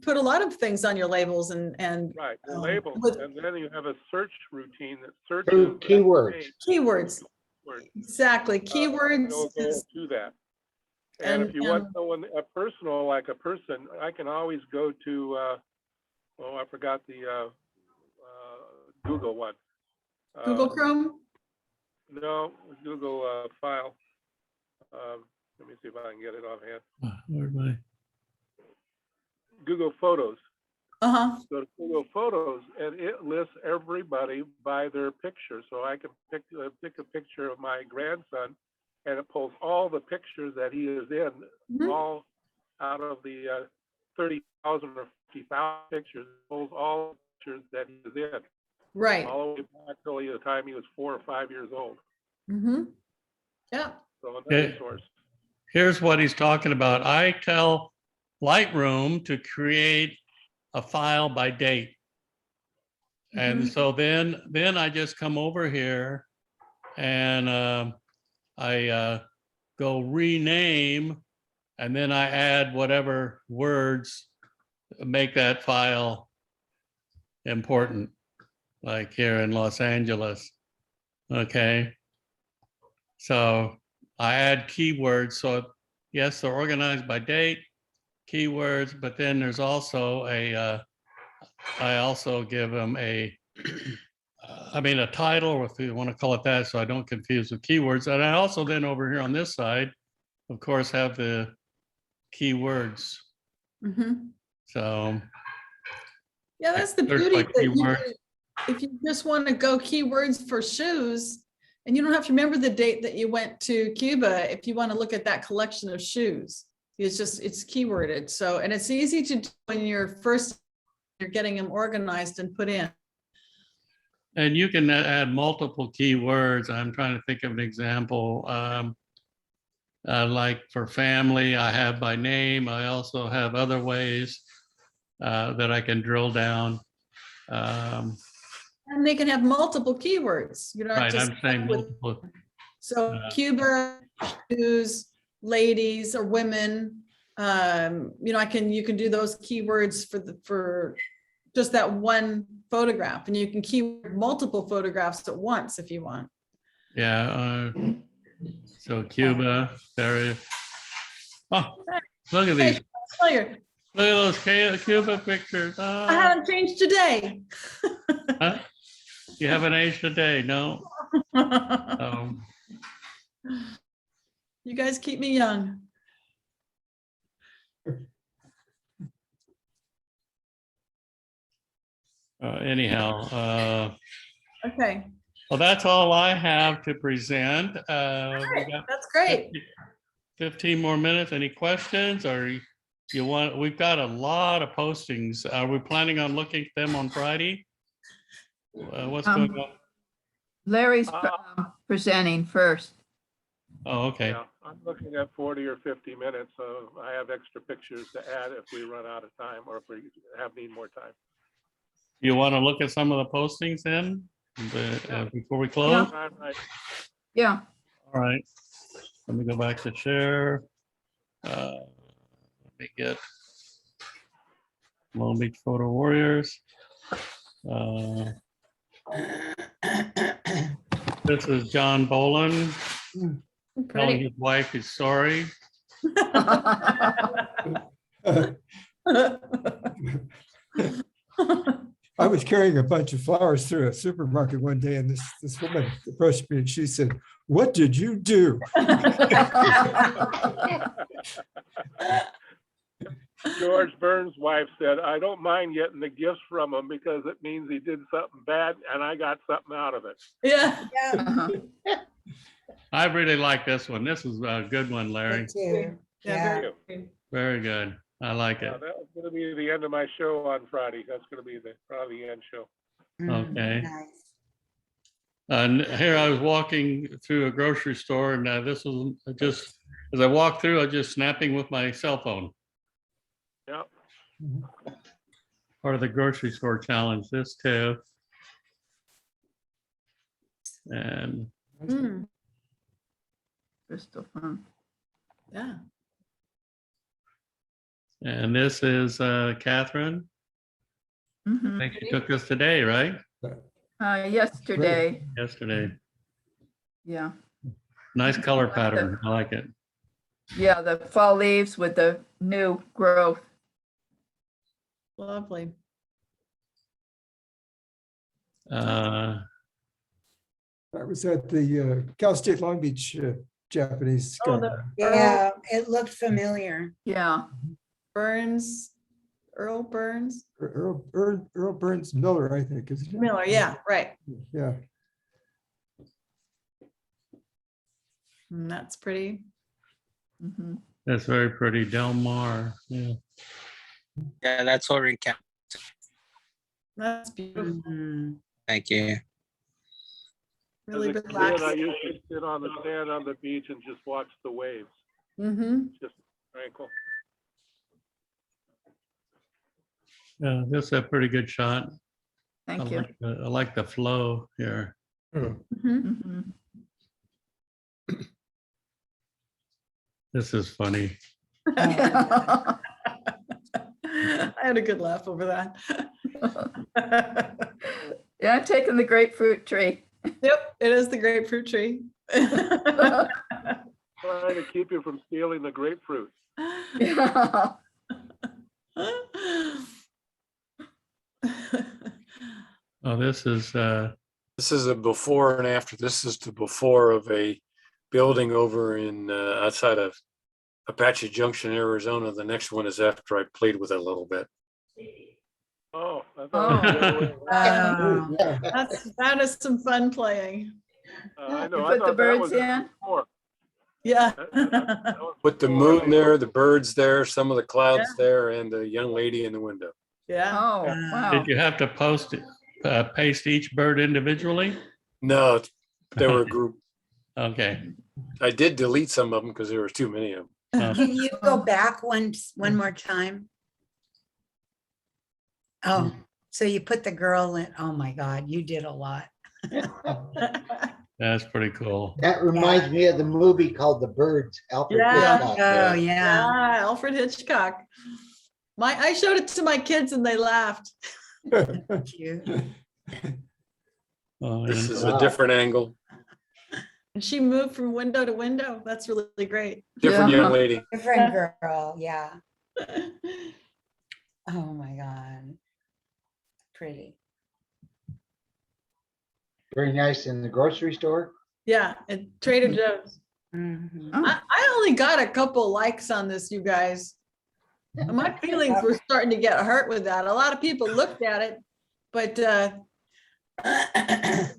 put a lot of things on your labels and Right, the Um, label, with- and then you have a search routine that searches. Through that keywords. page, keywords. word. Exactly. It'll Keywords. go is- to that. And if and, you want someone, a personal, like a person, I can always go to, I forgot the Google one. Google Chrome. No, Google file. Let me see if I can get it offhand. Where'd my- Google Photos. Uh-huh. Go to Google Photos, and it lists everybody by their picture. So I can pick a picture of my grandson, and it pulls all the pictures that he is in, Mhm. all out of the 30,000 or 50,000 pictures. It pulls all the pictures that he is in, Right. all the way back till the time he was 4 or 5 years old. Mm-hmm. Yeah. So another Okay. source. Here's what he's talking about. I tell Lightroom to create a file by date. And Mhm. so then I just come over here and I go rename, and then I add whatever words make that file important, like here in Los Angeles. Okay. So I add keywords. So yes, they're organized by date, keywords, but then there's also I also give them a I mean, a title, or if you want to call it that, so I don't confuse with keywords. And I also then over here on this side, of course, have the keywords. Mhm. So, Yeah, that's the Search beauty. by that you keyword. can- If you just want to go keywords for shoes, and you don't have to remember the date that you went to Cuba, if you want to look at that collection of shoes, it's keyworded. So, and it's easy to do when you're getting them organized and put in. and you can add multiple keywords. I'm trying to think of an example. Like for family, I have by name. I also have other ways that I can drill down. And they can have multiple keywords. You're not Right, just I'm saying with. multiple. So Cuba, shoes, ladies or women, you know, you can do those keywords for just that one photograph, and you can keyword multiple photographs at once if you want. Yeah. So Cuba, very. Oh, look at Hey, these. familiar. Look at those Cuba pictures. I Oh, haven't changed today. huh? You haven't aged a day, no? You guys keep me young. Anyhow, Okay, well, that's all I have to present. We got that's great. 15 more minutes. Any questions, or you want, we've got a lot of postings. Are we planning on looking at them on Friday? What's going on? Larry's presenting first. Oh, okay. Yeah, I'm looking at 40 or 50 minutes, so I have extra pictures to add if we run out of time or if we need more time. You want to look at some of the postings then, before we close? Right. Yeah. All right. Let me go back to share. Let me get Long Beach Photo Warriors. This is John Boland telling Pretty. his wife he's sorry. I was carrying a bunch of flowers through a supermarket one day and this woman approached me and she said, "What did you do?" George Burns' wife said, "I don't mind getting the gifts from him because it means he did something bad and I got something out of it." Yeah. I really like this one. This is a good one, Larry. Me too. Yeah, Yeah. very- Very good. I like Yeah, it. that was gonna be the end of my show on Friday. That's gonna be probably the end show. Okay. Nice. And here I was walking through a grocery store, and this was just, as I walked through, I was just snapping with my cell phone. Yeah. Part of the grocery store challenge, this too. And Mm, Crystal fun. yeah. this is Catherine. I Mhm. think she took this today, right? Yesterday, Yesterday. yeah. Nice color pattern. I like it. Yeah, the fall leaves with the new growth. Lovely. Uh, I was at the Cal State Long Beach Japanese. Oh, Sky. Yeah, it looked familiar. Yeah. Burns, Earl Burns, Earl Burns Miller, I think, isn't it? Miller. Yeah, right. Yeah. That's pretty. Mhm. that's very pretty. Del Mar. Yeah. Yeah, that's over in Camp. That's beautiful. Mhm. Thank you. Really As a kid, I relaxing. used to sit on the sand on the beach and just watch the waves, Mm-hmm. just tranquil. Yeah, this is a pretty good shot. Thank you. I like the flow here. Mm-hmm. Mhm. This is funny. I had a good laugh over that. Yeah, I'm taking the grapefruit tree. Yep, it is the grapefruit tree. Trying to keep you from stealing the grapefruit. Yeah. Oh, this is This is a before and after. This is the before of a building over in outside of Apache Junction, Arizona. The next one is after I played with it a little bit. Oh, I thought it was the other way around. Yeah. That is some fun playing. I You know. I put the thought that birds was in? before. Yeah. That was Put the before. moon there, the birds there, some of the clouds there, and the young lady in the window. Yeah. Oh, wow. Did you have to paste each bird individually? No, they were a group. Okay. I did delete some of them because there were too many of them. Can you go back one more time? Oh, so you put the girl in, oh my God, you did a lot. That's pretty cool. That reminds me of the movie called The Birds, Alfred Yeah. Hitchcock. Oh, yeah. Yeah, Alfred Hitchcock. I showed it to my kids and they laughed. Cute. Oh, This and- is a different angle, And she moved from window to window. That's really great. different Yeah. young lady. Different girl, yeah. Oh my God. Pretty. Very nice in the grocery store. Yeah, at Trader Joe's. Mhm. I only got a couple likes on this, you guys. And my feelings were starting to get hurt with that. A lot of people looked at it, but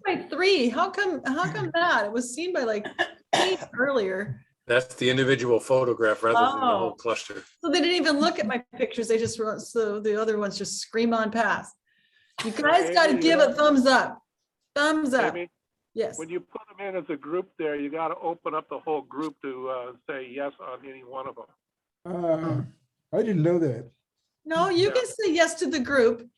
like 3. How come that? It was seen by like 8 earlier. That's the individual photograph rather than the Oh. whole cluster. So they didn't even look at my pictures. They just wrote, so the other ones just scream on past. You guys got to give a thumbs up. Thumbs up. Amy, Yes. when you put them in as a group there, you got to open up the whole group to say yes on any one of them. I didn't know that. No, you can say yes to the group.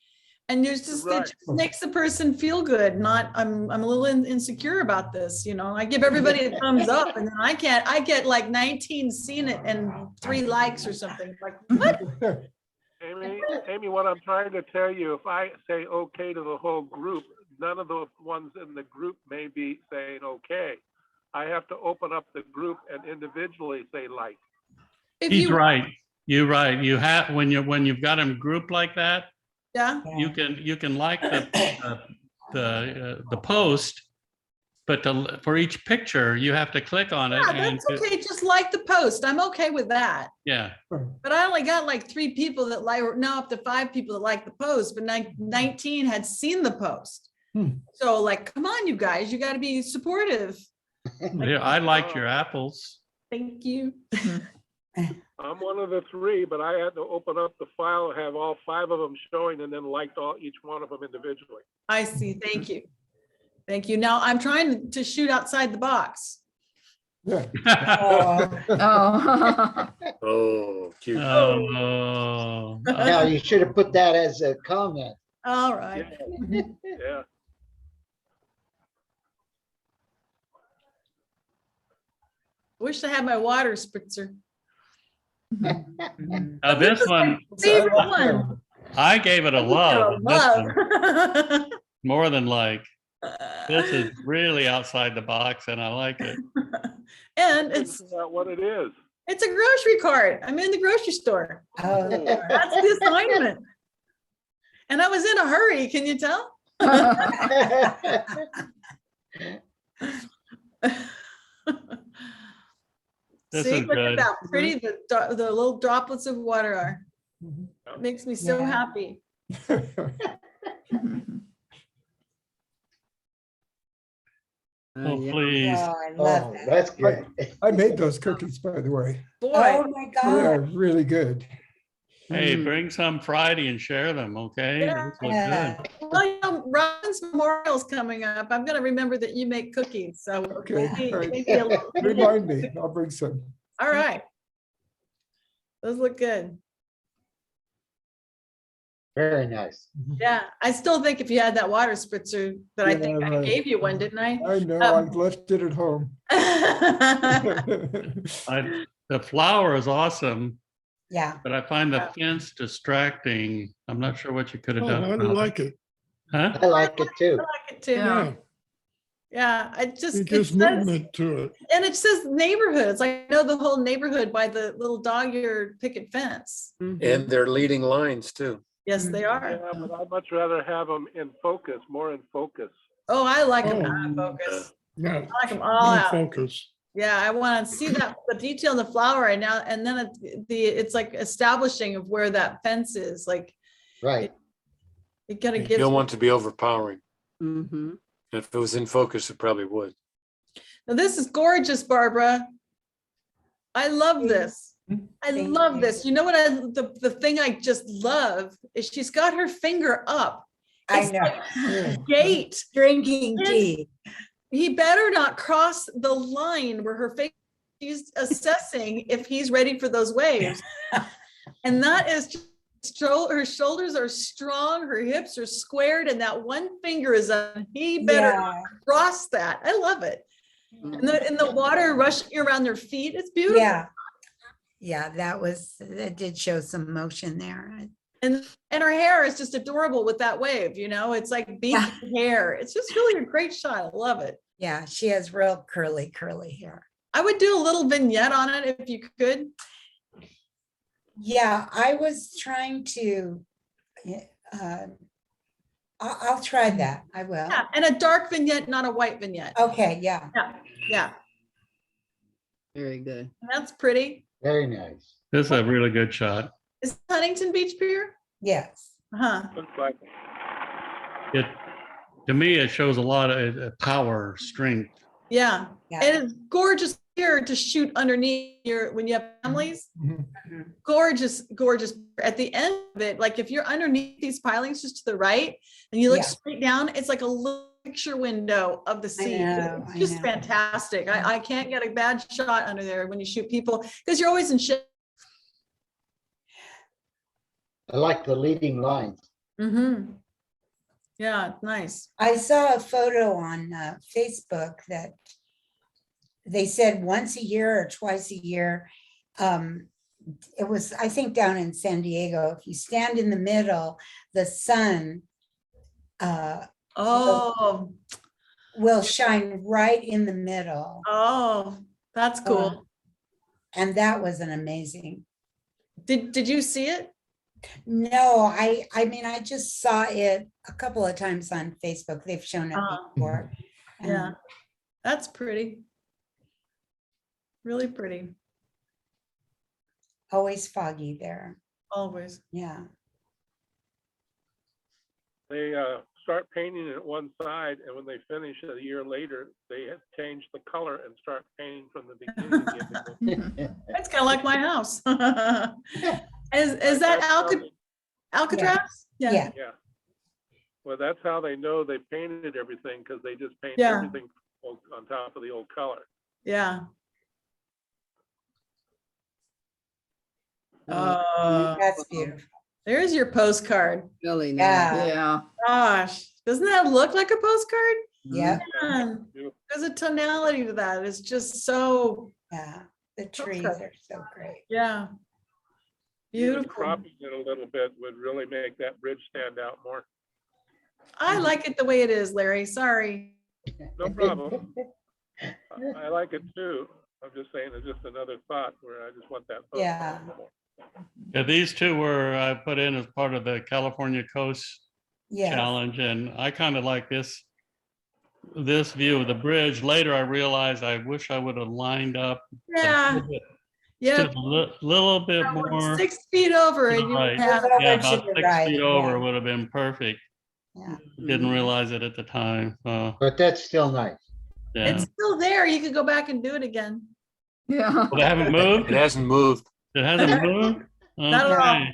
And it Right. just makes the person feel good, not, I'm a little insecure about this, you know, I give everybody a thumbs up and then I get like 19 seen it and 3 likes or something, like, what? Amy, what I'm trying to tell you, if I say okay to the whole group, none of the ones in the group may be saying okay. I have to open up the group and individually say like. If He's you, right. You're right. You have, when you've got them grouped like that, yeah, you can like the post, but for each picture, you have to click on it. yeah, and that's okay, just like the post, I'm okay with that. Yeah, But I only got like 3 people that like, or now up to 5 people that like the post, but 19 had seen the post. So like, come on, you guys, you got to be supportive. yeah, I liked your apples. Thank you. I'm one of the 3, but I had to open up the file, have all 5 of them showing and then liked each one of them individually. I see. Thank you. Thank you. Now I'm trying to shoot outside the box. Yeah. Oh. Oh, cute. Oh, Now, you should have put that as a comment. All right. Yeah. Wish I had my water spritzer. this one, Favorite one. I gave it a love. This Love. one, more than like. This is really outside the box and I like it. And This is not what it is. it's a grocery cart. I'm in the grocery store. Oh, That's the assignment. And I was in a hurry. Can you tell? This See, is look good. at how pretty the little droplets of water are. It makes me so Yeah. happy. Oh, yeah. please. oh, I love Oh, that. that's good. I made those cookies, by the way. Boy, Oh my They are God. really good. Hey, Mm. bring some Friday and share them, okay? Yeah. These look good. well, you know, Robin's Memorial's coming up. I'm gonna remember that you make cookies, so. Okay, maybe- all right. maybe a little- Remind me, I'll bring some. All right. Those look good. Very nice. Yeah, I still think if you had that water spritzer, that I think Yeah, I right. gave you one, didn't I? I know, I left it at home. The flower is awesome, Yeah. but I find the fence distracting. I'm not sure what you could have Oh, done. I about it. like it. Huh? I like it too. I like it too. Yeah. Yeah, I just, It it gives says, movement to it. and it says neighborhoods. I know the whole neighborhood by the little dog-eared picket fence. And they're leading lines too. Yes, they are. Yeah, but I'd much rather have them in focus, more in focus. Oh, I like them Oh, out of focus. No, I like them all no out. focus. Yeah, I want to see that, the detail in the flower right now, and then it's like establishing of where that fence is, like, Right. you gotta You get. don't want to be overpowering. Mhm. If it was in focus, it probably would. Now, this is gorgeous, Barbara. I love this. I Thank love you. this. You know what the thing I just love is she's got her finger up. I It's know. like Yeah. Gate. Drinking Yes. tea. He better not cross the line where her face, she's assessing if he's ready for those waves. And that is just, her shoulders are strong, her hips are squared, and that one finger is up. He better not Yeah, cross that. I love it. And the water rushing around their feet, it's beautiful. yeah. Yeah, that did show some motion there. And her hair is just adorable with that wave, you know, it's like beach hair. It's just really a great shot. I love it. Yeah, she has real curly hair. I would do a little vignette on it if you could. Yeah, I was trying to, I'll try that. I will. Yeah, and a dark vignette, not a white vignette. Okay, yeah. Yeah, Very good. that's pretty. Very nice. This is a really good shot. Is Huntington Beach Pier? Yes. Huh. Looks like It, to me, it shows a lot of power, strength. Yeah, Yeah. and it's gorgeous here to shoot underneath your, when you have families. Mhm. Gorgeous, gorgeous. At the end of it, like if you're underneath these pilings just to the right and you look Yeah. straight down, it's like a little picture window of the sea. know, It's I just know. fantastic. I can't get a bad shot under there when you shoot people because you're always in shit. I like the leading lines. Mm-hmm. Yeah, nice. I saw a photo on Facebook that they said once a year or twice a year. It was, I think, down in San Diego. If you stand in the middle, the sun Oh, will shine right in the middle. oh, that's cool. And that was an amazing. Did you see it? No, I mean, I just saw it a couple of times on Facebook. They've shown it before. Yeah, And that's pretty. Really pretty, always foggy there. always. Yeah. they start painting it one side, and when they finish a year later, they have changed the color and start painting from the beginning again. It's kind of like my house. Is that That's how they- Alcatraz? Yeah. Yeah. Well, that's how they know they painted everything, because they just paint Yeah. everything on top of the old color. Yeah. That's beautiful. There's your postcard. Really nice. Yeah. Yeah. Gosh, doesn't that look like a postcard? Yeah, Man, Beautiful. there's a tonality to that. It's just so, yeah. The trees Okay. are so great. yeah. Even Beautiful. cropping it a little bit would really make that bridge stand out more. I like it the way it is, Larry. Sorry. No problem. I like it too. I'm just saying, it's just another thought where I just want that. photo Yeah. more. Yeah, these two were I put in as part of the California Coast Yeah. Challenge, and I kind of like this view of the bridge. Later, I realized I wish I would have lined up a Yeah, little bit, yeah. just a little bit more. 6 feet over to and the you right. have, Yeah, Over to about the 6 right, feet over yeah. would have been perfect. Yeah. Didn't realize it at the time. So, But that's still nice. yeah. it's still there. You could go back and do it again. Yeah. Well, they haven't moved? It hasn't moved. It hasn't moved? Not at all. Okay.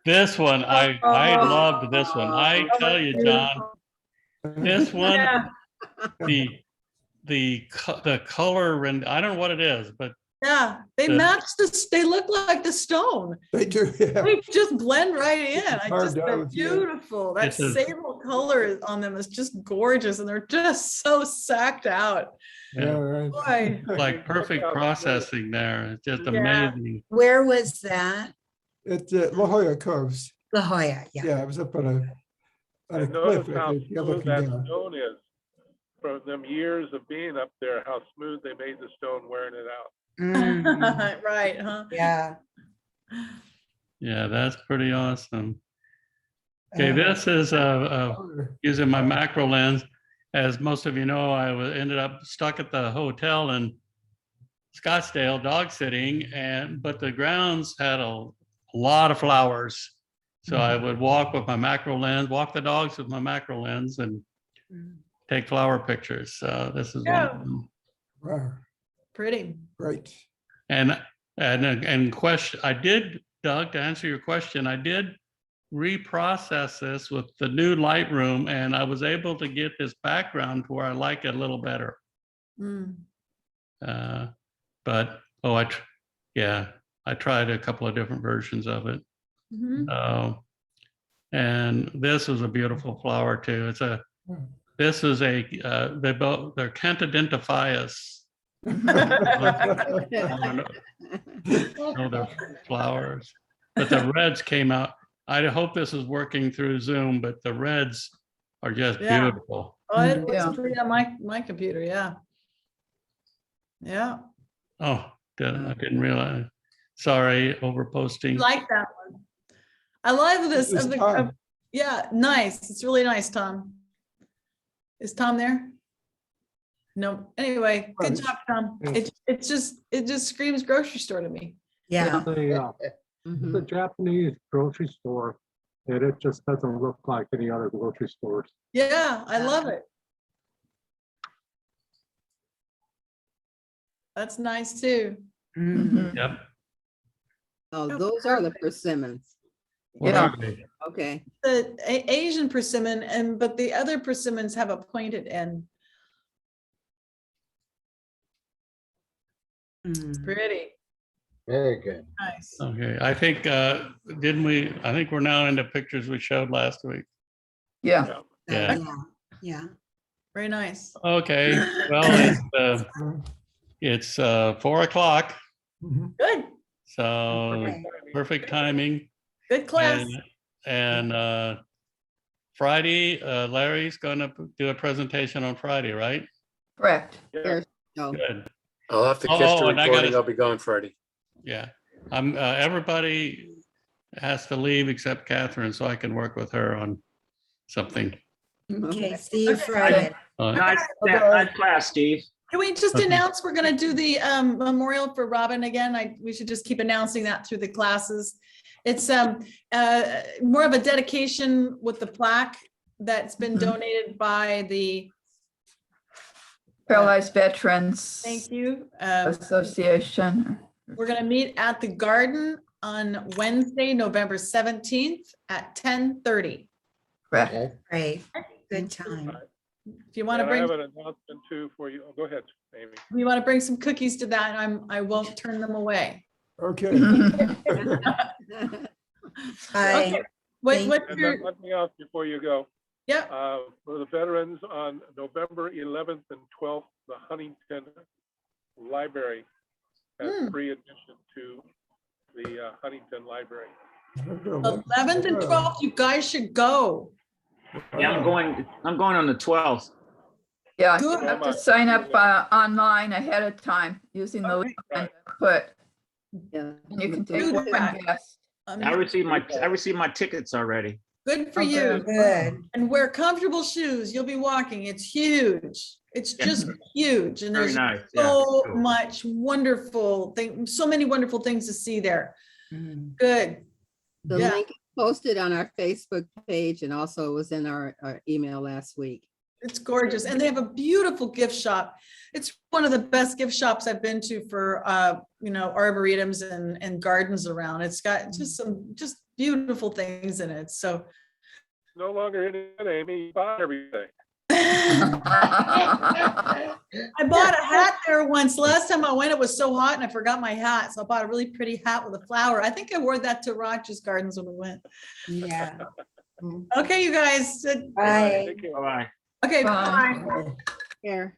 This one, I loved this one. I tell you, John, this one, Yeah, the color, and I don't know what it is, but yeah. They The- match this. They look like the stone. They do, yeah. They just blend right in. I hard just, to they're with you. beautiful. That It's a- sable color on them is just gorgeous and they're just so sacked out. Yeah, right. Boy. like perfect processing there. It's just Yeah. amazing. Where was that? At La Jolla Coves. La Jolla, yeah. Yeah, it was up on a And cliff. notice I how think. You're smooth looking that down. stone is. From them years of being up there, how smooth they made the stone wearing it out. Mhm. Right, huh? Yeah. Yeah, that's pretty awesome. Okay, Uh, this is using my macro lens. as most of you know, ended up stuck at the hotel in Scottsdale dog sitting, but the grounds had a lot of flowers. So I would walk with my macro lens, walk the dogs with my macro lens and take flower pictures. So this is one of them. Wow, Pretty. great. And question, I did, Doug, to answer your question, I did reprocess this with the new Lightroom, and I was able to get this background to where I like it a little better. Mm. But I tried a couple of different versions of it. Mhm. And this is a beautiful flower too. They're Cantadentophyus. No, they're flowers, but the reds came out. I hope this is working through Zoom, but the reds are just Yeah. beautiful. Oh, it Yeah. was pretty on my computer, yeah. Yeah, Oh, I didn't realize. Sorry, over posting. like that one. I love this. This is Tom. Yeah, nice. It's really nice, Tom. Is Tom there? No, anyway, good Right. job, Tom. Yes. It just screams grocery store to me. Yeah. Mhm. The Japanese grocery store, and it just doesn't look like any other grocery stores. Yeah, I love it. That's nice too. Mhm. Yep. Oh, those are the persimmons. What Yeah. are they? Okay. The Asian persimmon but the other persimmons have a pointed end. Mm. Pretty Very good. nice. Okay, I think, I think we're now into pictures we showed last week. Yeah. Yeah. Yeah. Very nice. Okay, well, it's 4 o'clock, Mhm. Good, so Okay. perfect timing. good class. And Friday, Larry's gonna do a presentation on Friday, right? Correct. There's no. Good, I'll have to catch the Oh, and I recording. gotta- I'll be gone Friday. yeah. Everybody has to leave except Catherine, so I can work with her on something. Okay, see you Friday. Uh, Nice class, Steve. Can we just Okay. announce we're gonna do the memorial for Robin again? We should just keep announcing that through the classes. It's more of a dedication with the plaque that's been Mhm. donated by the, Paralyzed Veterans thank you. Association. We're gonna meet at the garden on Wednesday, November 17th at 10:30. Correct. Okay. Great. Good time. If you wanna And I bring, have an announcement too for you. Oh, go ahead, Amy. if you wanna bring some cookies to that, I won't turn them away. Okay. Bye. What's And your, then let me ask before you go, yeah, for the veterans on November 11th and 12th, the Huntington Library has free admission to the Huntington Library. 11th and 12th, you guys should go. Yeah, I'm going on the 12th. Yeah, Good. you have to sign up online ahead of time using the link and put, Yeah. and you can take Do one that. guest. I received my tickets already. Good for Okay. you. Good. And wear comfortable shoes. You'll be walking. It's huge. It's just huge. And Very there's nice. Yeah. so cool. much wonderful thing, so many wonderful things to see there. Mm. Good. The Yeah. link is posted on our Facebook page and also was in our email last week. It's gorgeous. And they have a beautiful gift shop. It's one of the best gift shops I've been to for, arboretums and gardens around. It's got just some beautiful things in it. So No longer in it, Amy, you bought everything. I bought a hat there once. Last time I went, it was so hot and I forgot my hat. So I bought a really pretty hat with a flower. I think I wore that to Rogers Gardens when we went. Yeah. Okay, you guys. Bye. Take care. Bye-bye. Okay, Bye. bye. Here.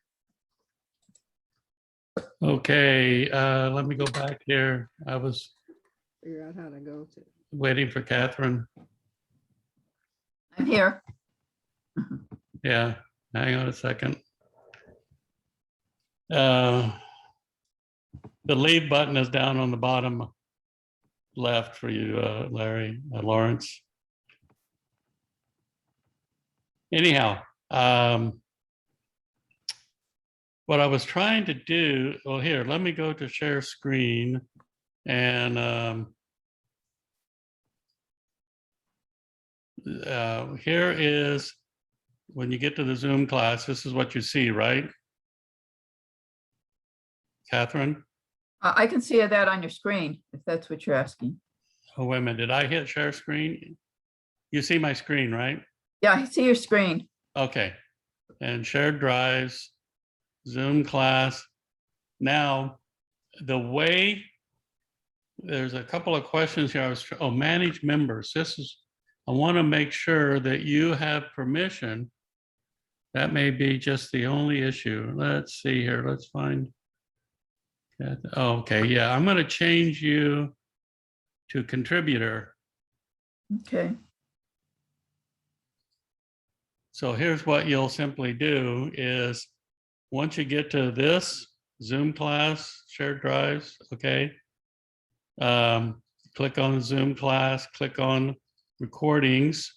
Okay, let me go back here. I was Figure out how to go to. waiting for Catherine. I'm here. Yeah, hang on a second. The leave button is down on the bottom left for you, Larry, Lawrence. Anyhow, what I was trying to do, well, here, let me go to share screen and here is, when you get to the Zoom class, this is what you see, right? Catherine? I can see that on your screen, if that's what you're asking. Oh, wait a minute, did I hit share screen? You see my screen, right? Yeah, I see your screen. Okay, and shared drives, Zoom class. Now, the way, there's a couple of questions here. Oh, manage members. This is, I want to make sure that you have permission. That may be just the only issue. Let's see here. Let's find. Oh, okay, yeah, I'm going to change you to contributor. Okay. So here's what you'll simply do is, once you get to this Zoom class, shared drives, okay? Click on Zoom class, click on recordings,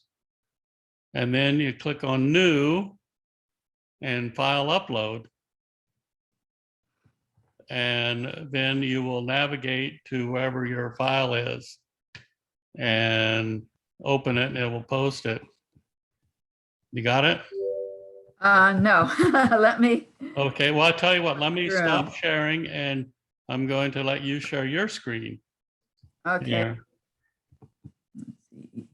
and then you click on new and file upload. And then you will navigate to wherever your file is and open it and it will post it. You got it? No, let me, Okay, well, I'll tell you what, let me Sure. stop sharing and I'm going to let you share your screen. okay. here. Let's see.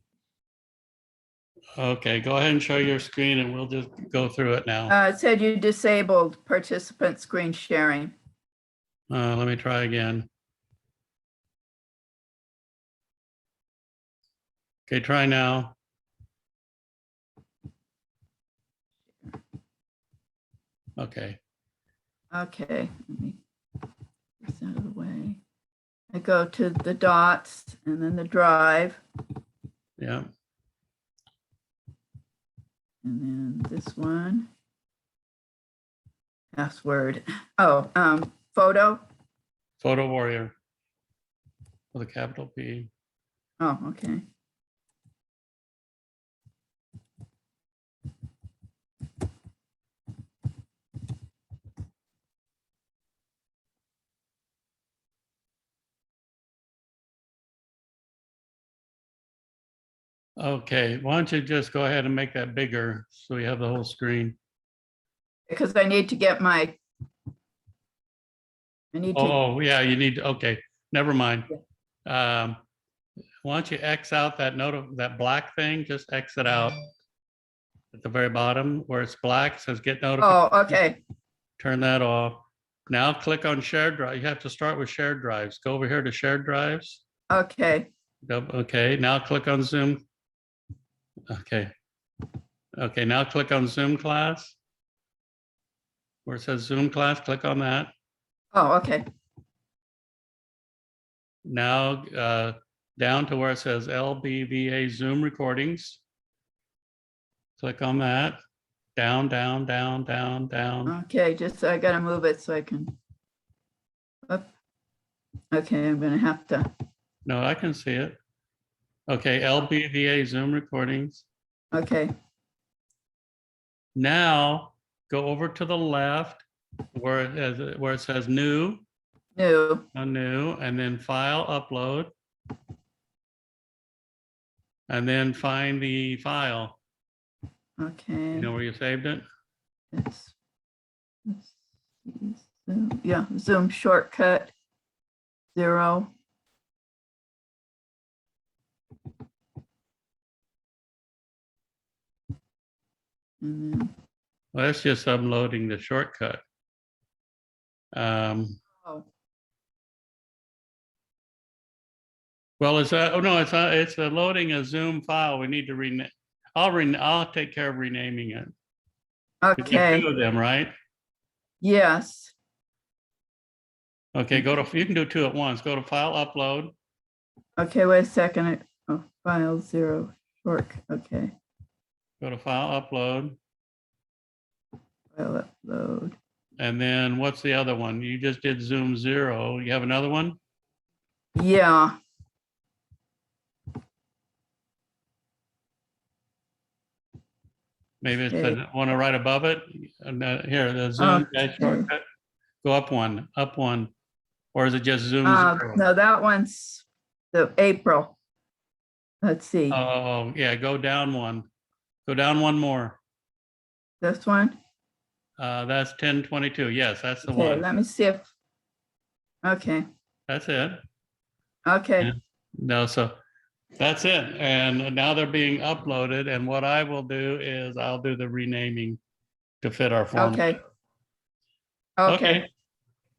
Okay, go ahead and show your screen and we'll just go through it now. It said you disabled participant screen sharing. Let me try again. Okay, try now. Okay, Okay, let me get this out of the way. I go to the dots and then the drive, yeah, and then this one. Password. Oh, photo. Photo Warrior with a capital P. Oh, okay. Okay, why don't you just go ahead and make that bigger so we have the whole screen. Because I need to get my. I need to, Oh, yeah, you need, okay, never mind. Why don't you X out that note of that black thing, just X it out. At the very bottom where it's black, says get notification. oh, okay. Turn that off. Now click on shared drive. You have to start with shared drives. Go over here to shared drives. Okay. Okay, now click on Zoom. Okay. Okay, now click on Zoom class. Where it says Zoom class, click on that. Oh, okay. Now down to where it says LBVA Zoom recordings. Click on that. Down, down, down, down, down. Okay, just I gotta move it so I can. Up. Okay, I'm gonna have to. No, I can see it. Okay, LBVA Zoom recordings. Okay. Now go over to the left where it says new, New. new, and then file upload. And then find the file. Okay. You know where you saved it? It's, let's see, Zoom, yeah, Zoom shortcut 0. And then, Well, that's just unloading the shortcut. oh, Well, it's oh no, it's loading a Zoom file. We need to rename. I'll take care of renaming it. You need okay, two of them, right? yes, Okay, you can do two at once. Go to file upload. okay, wait a second. Oh, file 0 short, okay, Go to file upload. file upload. And then what's the other one? You just did Zoom 0. You have another one? Yeah, Maybe it's Okay. the one right above it. And here, the Zoom guide shortcut. Go up one, or is it just Zoom? zero? No, that one's the April. Let's see, Oh, yeah, go down one. Go down one more. this one. That's 1022. Yes, that's the Okay, one. let me see if, okay, That's it. okay, Yeah. No, so that's it. And now they're being uploaded. And what I will do is I'll do the renaming to fit our form. okay. Okay,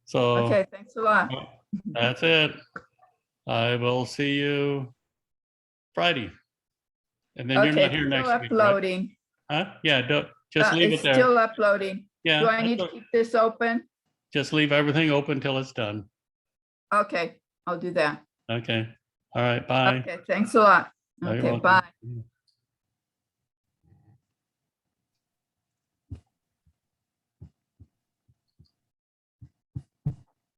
So okay, thanks a lot. that's it. I will see you Friday. And then you're Okay, not here still next week, right? uploading. Huh? Yeah, just leave it It's there. still uploading. Yeah, Do I need to that's o- keep this open? just leave everything open till it's done. Okay, I'll do that. Okay. All right, bye. Okay, thanks a lot. Oh, you're Okay, welcome. bye.